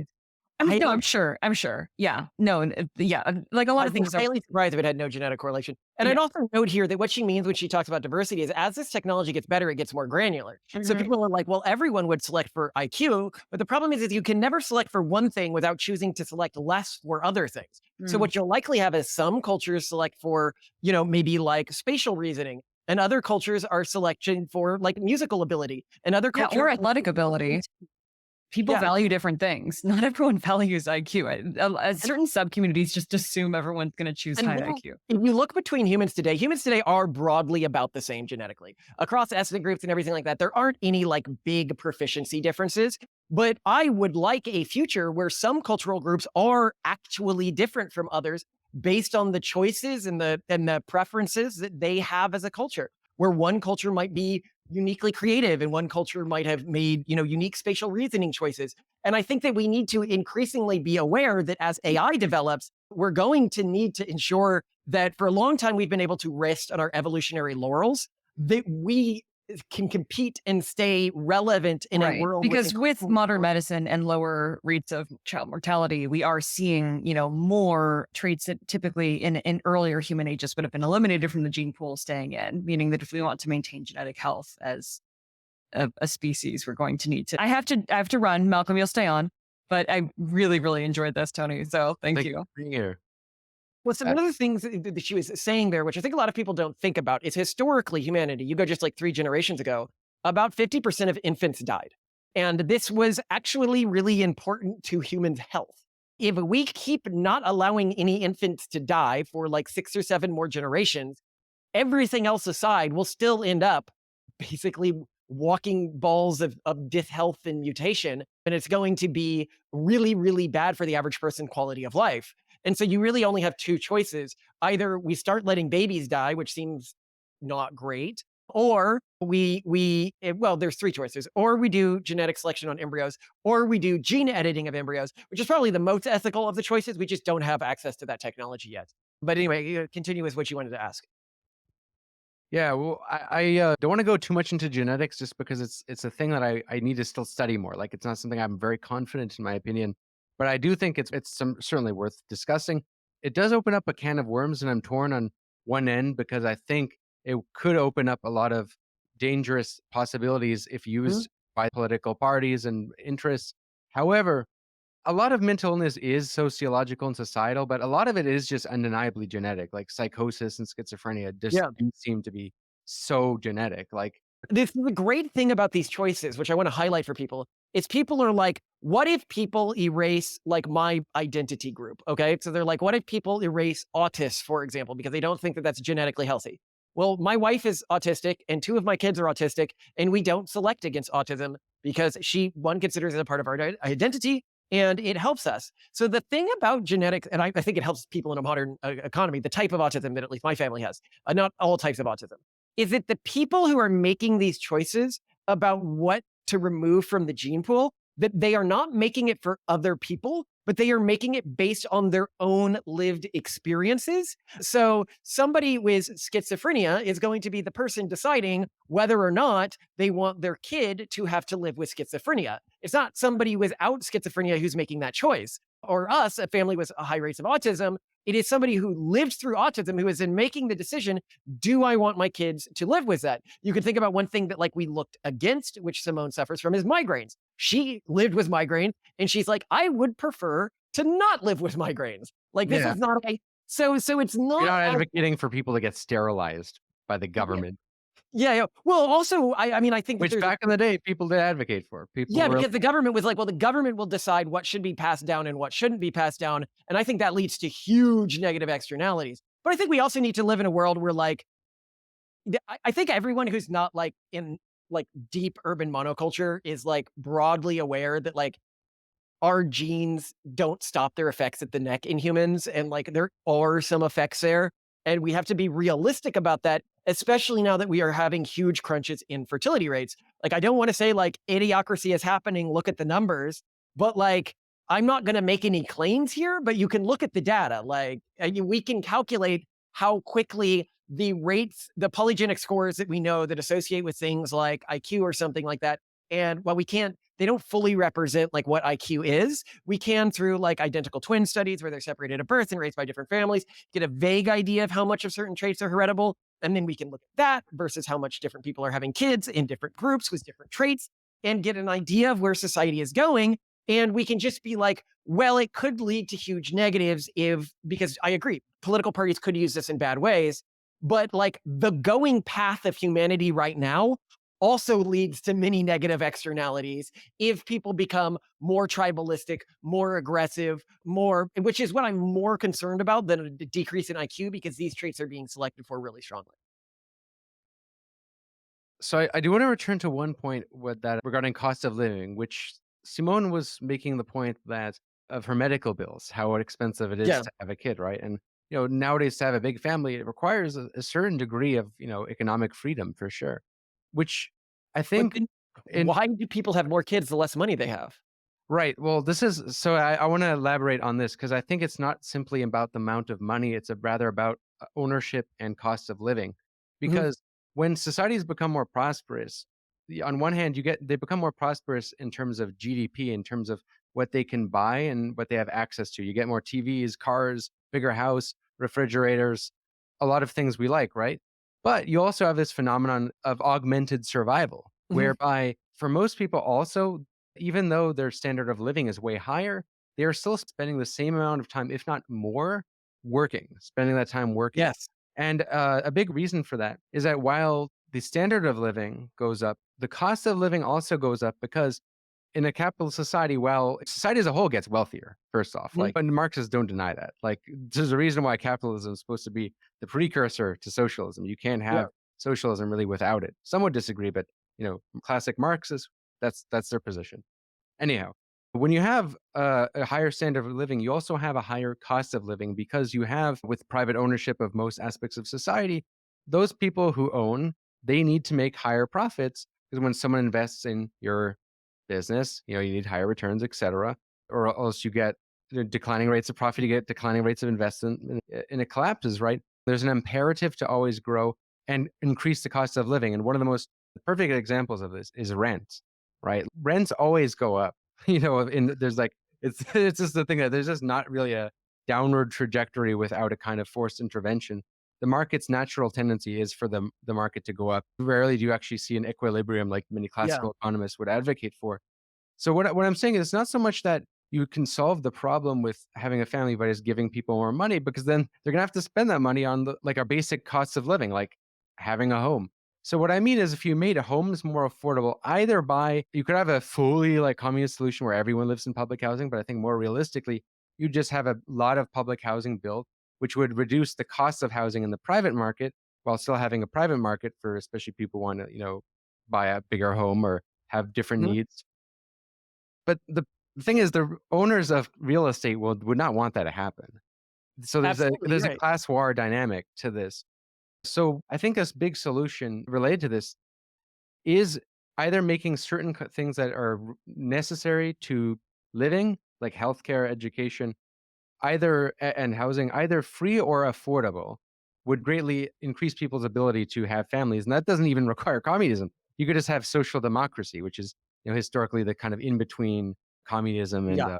C: I'm sure. Yeah. No. Yeah. Like a lot of things
A: I'm highly surprised if it had no genetic correlation. And I'd also note here that what she means when she talks about diversity is as this technology gets better, it gets more granular. So people are like, well, everyone would select for IQ. But the problem is you can never select for one thing without choosing to select less for other things. So what you'll likely have is some cultures select for, maybe like spatial reasoning. And other cultures are selection for like musical ability. And other cultures
C: or athletic ability. People value different things. Not everyone values IQ. Certain subcommunities just assume everyone's going to choose high IQ.
A: If you look between humans today are broadly about the same genetically. Across ethnic groups and everything like that, there aren't any like big proficiency differences. But I would like a future where some cultural groups are actually different from others based on the choices and the preferences that they have as a culture, where one culture might be uniquely creative and one culture might have made, unique spatial reasoning choices. And I think that we need to increasingly be aware that as AI develops, we're going to need to ensure that for a long time, we've been able to rest on our evolutionary laurels, that we can compete and stay relevant in a world.
C: Because with modern medicine and lower rates of child mortality, we are seeing, more traits that typically in earlier human ages would have been eliminated from the gene pool staying in, meaning that if we want to maintain genetic health as a species, we're going to need to. I have to run. Malcolm, you'll stay on. But I really, really enjoyed this, Tony. So thank you.
B: For being here.
A: Well, so one of the things that she was saying there, which I think a lot of people don't think about, is historically humanity, you go just like 3 generations ago, about 50% of infants died. And this was actually really important to humans' health. If we keep not allowing any infants to die for like 6 or 7 more generations, everything else aside, we'll still end up basically walking balls of dishealth and mutation. And it's going to be really, really bad for the average person quality of life. And so you really only have two choices. Either we start letting babies die, which seems not great, or well, there's three choices. Or we do genetic selection on embryos, or we do gene editing of embryos, which is probably the most ethical of the choices. We just don't have access to that technology yet. But anyway, continue with what you wanted to ask.
B: Yeah, well, I don't want to go too much into genetics just because it's a thing that I need to still study more. Like, it's not something I'm very confident in my opinion, but I do think it's certainly worth discussing. It does open up a can of worms, and I'm torn on one end because I think it could open up a lot of dangerous possibilities if used by political parties and interests. However, a lot of mental illness is sociological and societal, but a lot of it is just undeniably genetic. Like psychosis and schizophrenia just
A: Yeah.
B: do seem to be so genetic. Like,
A: This is the great thing about these choices, which I want to highlight for people, is people are like, what if people erase like my identity group? Okay. So they're like, what if people erase autists, for example, because they don't think that that's genetically healthy? Well, my wife is autistic and two of my kids are autistic, and we don't select against autism because one considers it a part of our identity and it helps us. So the thing about genetics, and I think it helps people in a modern economy, the type of autism that at least my family has, not all types of autism, is it the people who are making these choices about what to remove from the gene pool, that they are not making it for other people, but they are making it based on their own lived experiences. So somebody with schizophrenia is going to be the person deciding whether or not they want their kid to have to live with schizophrenia. It's not somebody without schizophrenia who's making that choice. Or us, a family with high rates of autism, it is somebody who lived through autism who is in making the decision, do I want my kids to live with that? You can think about one thing that like we looked against, which Simone suffers from, is migraines. She lived with migraine and she's like, I would prefer to not live with migraines. Like this
B: Yeah.
A: is not a, so it's not.
B: you're not advocating for people to get sterilized by the government,
A: Yeah. Well, also, I mean, I think that
B: which
A: there's
B: back in the day people did advocate for. People
A: Yeah,
B: were
A: because the government was like, well, the government will decide what should be passed down and what shouldn't be passed down. And I think that leads to huge negative externalities. But I think we also need to live in a world where like, I think everyone who's not like in like deep urban monoculture is like broadly aware that like our genes don't stop their effects at the neck in humans. And like there are some effects there. And we have to be realistic about that, especially now that we are having huge crunches in fertility rates. Like, I don't want to say like idiocracy is happening, look at the numbers, but like, I'm not going to make any claims here, but you can look at the data. Like, we can calculate how quickly the rates, the polygenic scores that we know that associate with things like IQ or something like that. And while we can't, they don't fully represent like what IQ is. We can, through like identical twin studies where they're separated at birth and raised by different families, get a vague idea of how much of certain traits are heritable. And then we can look at that versus how much different people are having kids in different groups with different traits and get an idea of where society is going. And we can just be like, well, it could lead to huge negatives because I agree, political parties could use this in bad ways. But like the going path of humanity right now also leads to many negative externalities if people become more tribalistic, more aggressive, which is what I'm more concerned about than a decrease in IQ, because these traits are being selected for really strongly.
B: So I do want to return to one point with that regarding cost of living, which Simone was making the point that of her medical bills, how expensive it is
A: Yeah.
B: to have a kid, right? And nowadays to have a big family, it requires a certain degree of economic freedom for sure. Which I think,
A: Why do people have more kids the less money they have?
B: right. Well, this is so I want to elaborate on this because I think it's not simply about the amount of money; it's rather about ownership and cost of living. Because when societies become more prosperous, on one hand, they become more prosperous in terms of GDP, in terms of what they can buy and what they have access to. You get more TVs, cars, bigger house, refrigerators, a lot of things we like, right? But you also have this phenomenon of augmented survival, whereby for most people also, even though their standard of living is way higher, they are still spending the same amount of time, if not more, spending that time working.
A: Yes.
B: And a big reason for that is that while the standard of living goes up, the cost of living also goes up because in a capitalist society, well, society as a whole gets wealthier, first off.
A: Mhm.
B: And Marxists don't deny that. There's a reason why capitalism is supposed to be the precursor to socialism. You can't
A: Yeah.
B: have socialism really without it. Some would disagree, but classic Marxists, that's their position. Anyhow, when you have a higher standard of living, you also have a higher cost of living because you have, with private ownership of most aspects of society, those people who own, they need to make higher profits because when someone invests in your business, you need higher returns, et cetera, or else you get declining rates of profit, you get declining rates of investment, and it collapses, right? There's an imperative to always grow and increase the cost of living. And one of the most perfect examples of this is rent, right? Rents always go up. There's it's just the thing that there's just not really a downward trajectory without a kind of forced intervention. The market's natural tendency is for the market to go up. Rarely do you actually see an equilibrium like many classical economists would advocate for. So what I'm saying is it's not so much that you can solve the problem with having a family by just giving people more money, because then they're gonna have to spend that money on our basic costs of living, like having a home. So what I mean is if you made homes more affordable, you could have a fully communist solution where everyone lives in public housing, but I think more realistically, you just have a lot of public housing built, which would reduce the cost of housing in the private market while still having a private market for especially people who want to, buy a bigger home or have different
A: Mhm.
B: needs. But the thing is, the owners of real estate would not want that to happen. So
A: Absolutely
B: there's a
A: right.
B: class war dynamic to this. So I think this big solution related to this is either making certain things that are necessary to living, like healthcare, education, and housing, either free or affordable, would greatly increase people's ability to have families. And that doesn't even require communism. You could just have social democracy, which is historically the kind of in between communism
A: Yeah.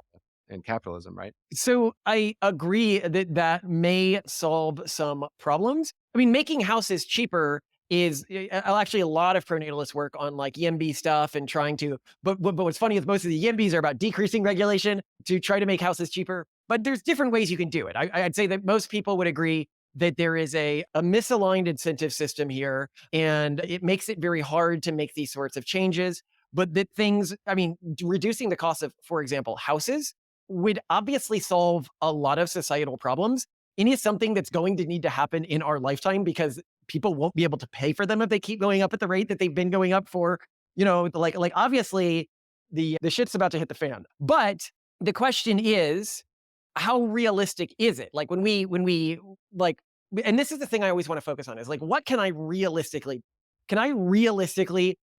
B: and capitalism, right?
A: So I agree that that may solve some problems. I mean, making houses cheaper is actually a lot of pronatalist work on like YIMBY stuff and trying to. But what's funny is most of the YIMBYs are about decreasing regulation to try to make houses cheaper. But there's different ways you can do it. I'd say that most people would agree that there is a misaligned incentive system here, and it makes it very hard to make these sorts of changes. But that things, I mean, reducing the cost of, for example, houses would obviously solve a lot of societal problems. It is something that's going to need to happen in our lifetime because people won't be able to pay for them if they keep going up at the rate that they've been going up for, like obviously the shit's about to hit the fan. But the question is, how realistic is it? Like when we like, and this is the thing I always want to focus on is like, what can I realistically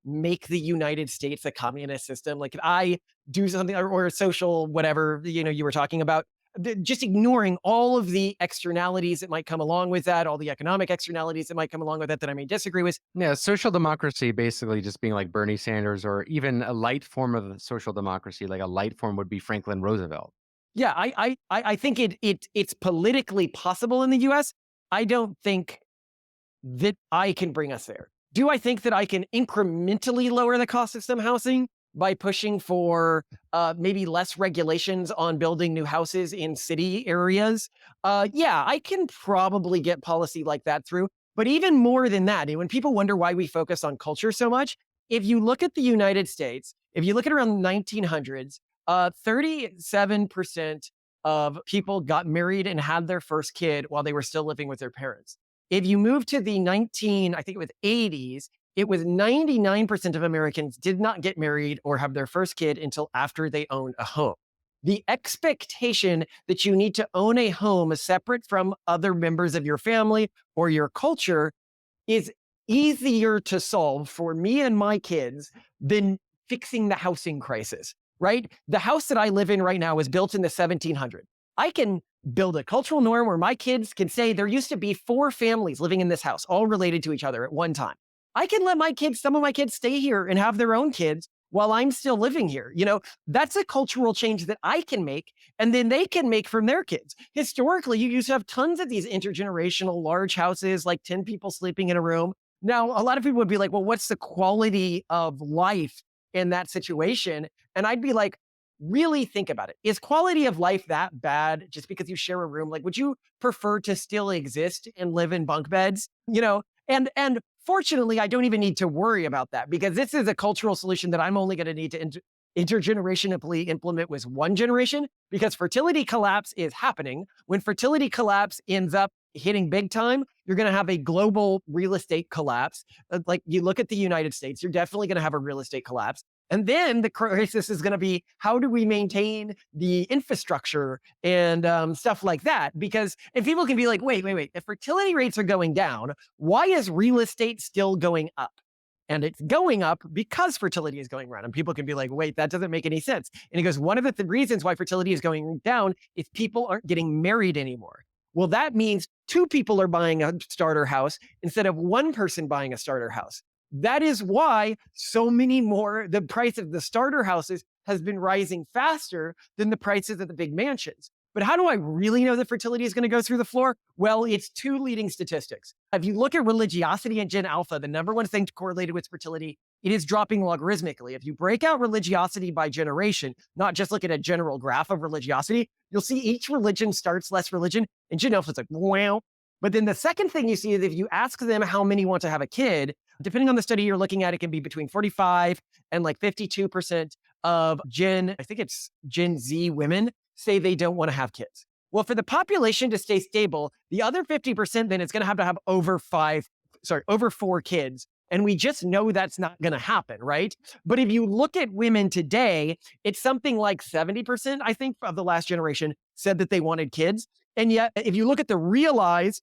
A: make the United States a communist system? Like, can I do something or social, whatever, you were talking about, just ignoring all of the externalities that might come along with that, all the economic externalities that might come along with that I may disagree with.
B: Yeah, social democracy basically just being like Bernie Sanders, or even a light form of social democracy, like a light form would be Franklin Roosevelt.
A: Yeah, I think it's politically possible in the US. I don't think that I can bring us there. Do I think that I can incrementally lower the cost of some housing by pushing for maybe less regulations on building new houses in city areas? Yeah, I can probably get policy like that through. But even more than that, when people wonder why we focus on culture so much, if you look at the United States, if you look at around the 1900s, 37% of people got married and had their first kid while they were still living with their parents. If you move to the I think it was 80s, it was 99% of Americans did not get married or have their first kid until after they owned a home. The expectation that you need to own a home separate from other members of your family or your culture is easier to solve for me and my kids than fixing the housing crisis, right? The house that I live in right now was built in the 1700s. I can build a cultural norm where my kids can say there used to be 4 families living in this house, all related to each other at one time. I can let some of my kids stay here and have their own kids while I'm still living here. That's a cultural change that I can make and then they can make from their kids. Historically, you used to have tons of these intergenerational large houses, like 10 people sleeping in a room. Now, a lot of people would be like, well, what's the quality of life in that situation? And I'd be like, really think about it. Is quality of life that bad just because you share a room? Like, would you prefer to still exist and live in bunk beds? And fortunately, I don't even need to worry about that because this is a cultural solution that I'm only going to need to intergenerationally implement was one generation, because fertility collapse is happening. When fertility collapse ends up hitting big time, you're going to have a global real estate collapse. Like you look at the United States, you're definitely going to have a real estate collapse. And then the crisis is going to be, how do we maintain the infrastructure and stuff like that? Because, and people can be like, wait, if fertility rates are going down, why is real estate still going up? And it's going up because fertility is going down. And people can be like, wait, that doesn't make any sense. And he goes, one of the reasons why fertility is going down is people aren't getting married anymore. Well, that means two people are buying a starter house instead of one person buying a starter house. That is why so many more, the price of the starter houses has been rising faster than the prices of the big mansions. But how do I really know that fertility is going to go through the floor? Well, it's two leading statistics. If you look at religiosity and Gen Alpha, the number one thing correlated with fertility, it is dropping logarithmically. If you break out religiosity by generation, not just look at a general graph of religiosity, you'll see each religion starts less religion, and Gen Alpha is like, wow. But then the second thing you see is if you ask them how many want to have a kid, depending on the study you're looking at, it can be between 45 and like 52% of Gen Z women say they don't want to have kids. Well, for the population to stay stable, the other 50% then is going to have over 4 kids. And we just know that's not going to happen, right? But if you look at women today, it's something like 70%, I think, of the last generation said that they wanted kids. And yet, if you look at the realized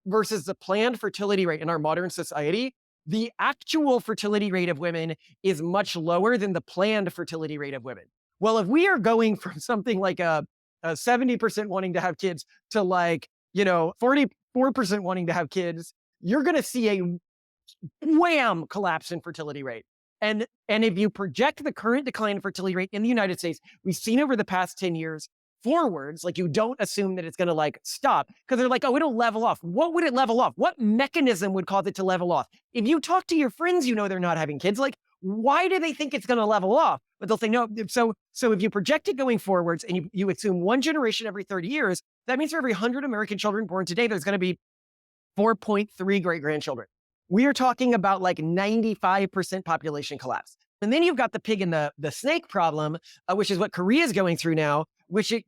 A: versus the planned fertility rate in our modern society, the actual fertility rate of women is much lower than the planned fertility rate of women. Well, if we are going from something like a 70% wanting to have kids to 44% wanting to have kids, you're going to see a wham collapse in fertility rate. And if you project the current decline in fertility rate in the United States, we've seen over the past 10 years forwards, like you don't assume that it's going to stop, because they're like, oh, it'll level off. What would it level off? What mechanism would cause it to level off? If you talk to your friends, they're not having kids. Like, why do they think it's going to level off? But they'll say no. So if you project it going forwards and you assume one generation every 30 years, that means for every 100 American children born today, there's going to be 4.3 great-grandchildren. We are talking about 95% population collapse. And then you've got the pig and the snake problem, which is what Korea is going through now,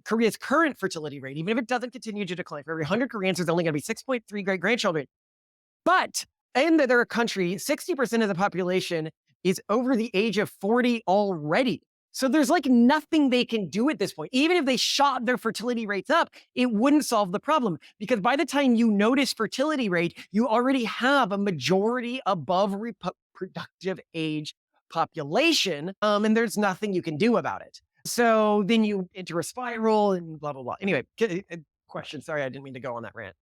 A: Korea's current fertility rate, even if it doesn't continue to decline, for every 100 Koreans, there's only going to be 6.3 great-grandchildren. But in their country, 60% of the population is over the age of 40 already. So there's nothing they can do at this point. Even if they shot their fertility rates up, it wouldn't solve the problem, because by the time you notice fertility rate, you already have a majority above reproductive age population, and there's nothing you can do about it. So then you enter a spiral and blah, blah, blah. Anyway, question. Sorry, I didn't mean to go on that rant.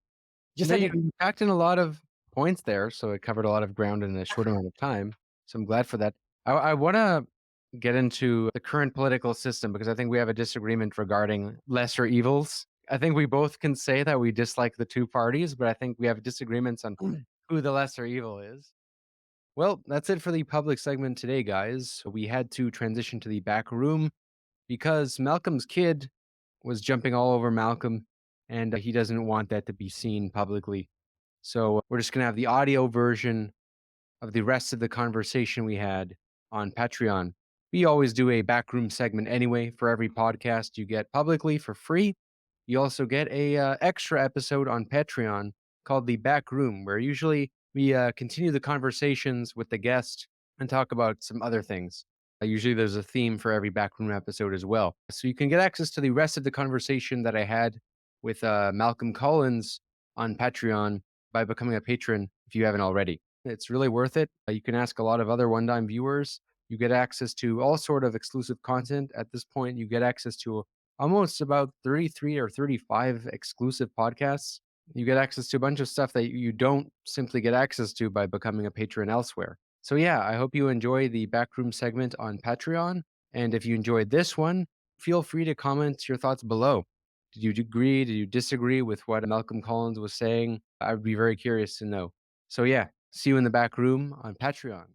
B: You packed in a lot of points there, so it covered a lot of ground in a short amount of time. So I'm glad for that. I want to get into the current political system, because I think we have a disagreement regarding lesser evils. I think we both can say that we dislike the two parties, but I think we have disagreements on who the lesser evil is. Well, that's it for the public segment today, guys. We had to transition to the back room because Malcolm's kid was jumping all over Malcolm, and he doesn't want that to be seen publicly. So we're just going to have the audio version of the rest of the conversation we had on Patreon. We always do a backroom segment anyway for every podcast you get publicly for free. You also get a extra episode on Patreon called The Back Room, where usually we continue the conversations with the guest and talk about some other things. Usually there's a theme for every backroom episode as well. So you can get access to the rest of the conversation that I had with Malcolm Collins on Patreon by becoming a patron if you haven't already. It's really worth it. You can ask a lot of other one-time viewers. You get access to all sort of exclusive content. At this point, you get access to almost about 33 or 35 exclusive podcasts. You get access to a bunch of stuff that you don't simply get access to by becoming a patron elsewhere. So yeah, I hope you enjoy the backroom segment on Patreon. And if you enjoyed this one, feel free to comment your thoughts below. Did you agree? Did you disagree with what Malcolm Collins was saying? I would be very curious to know. So yeah, see you in the back room on Patreon.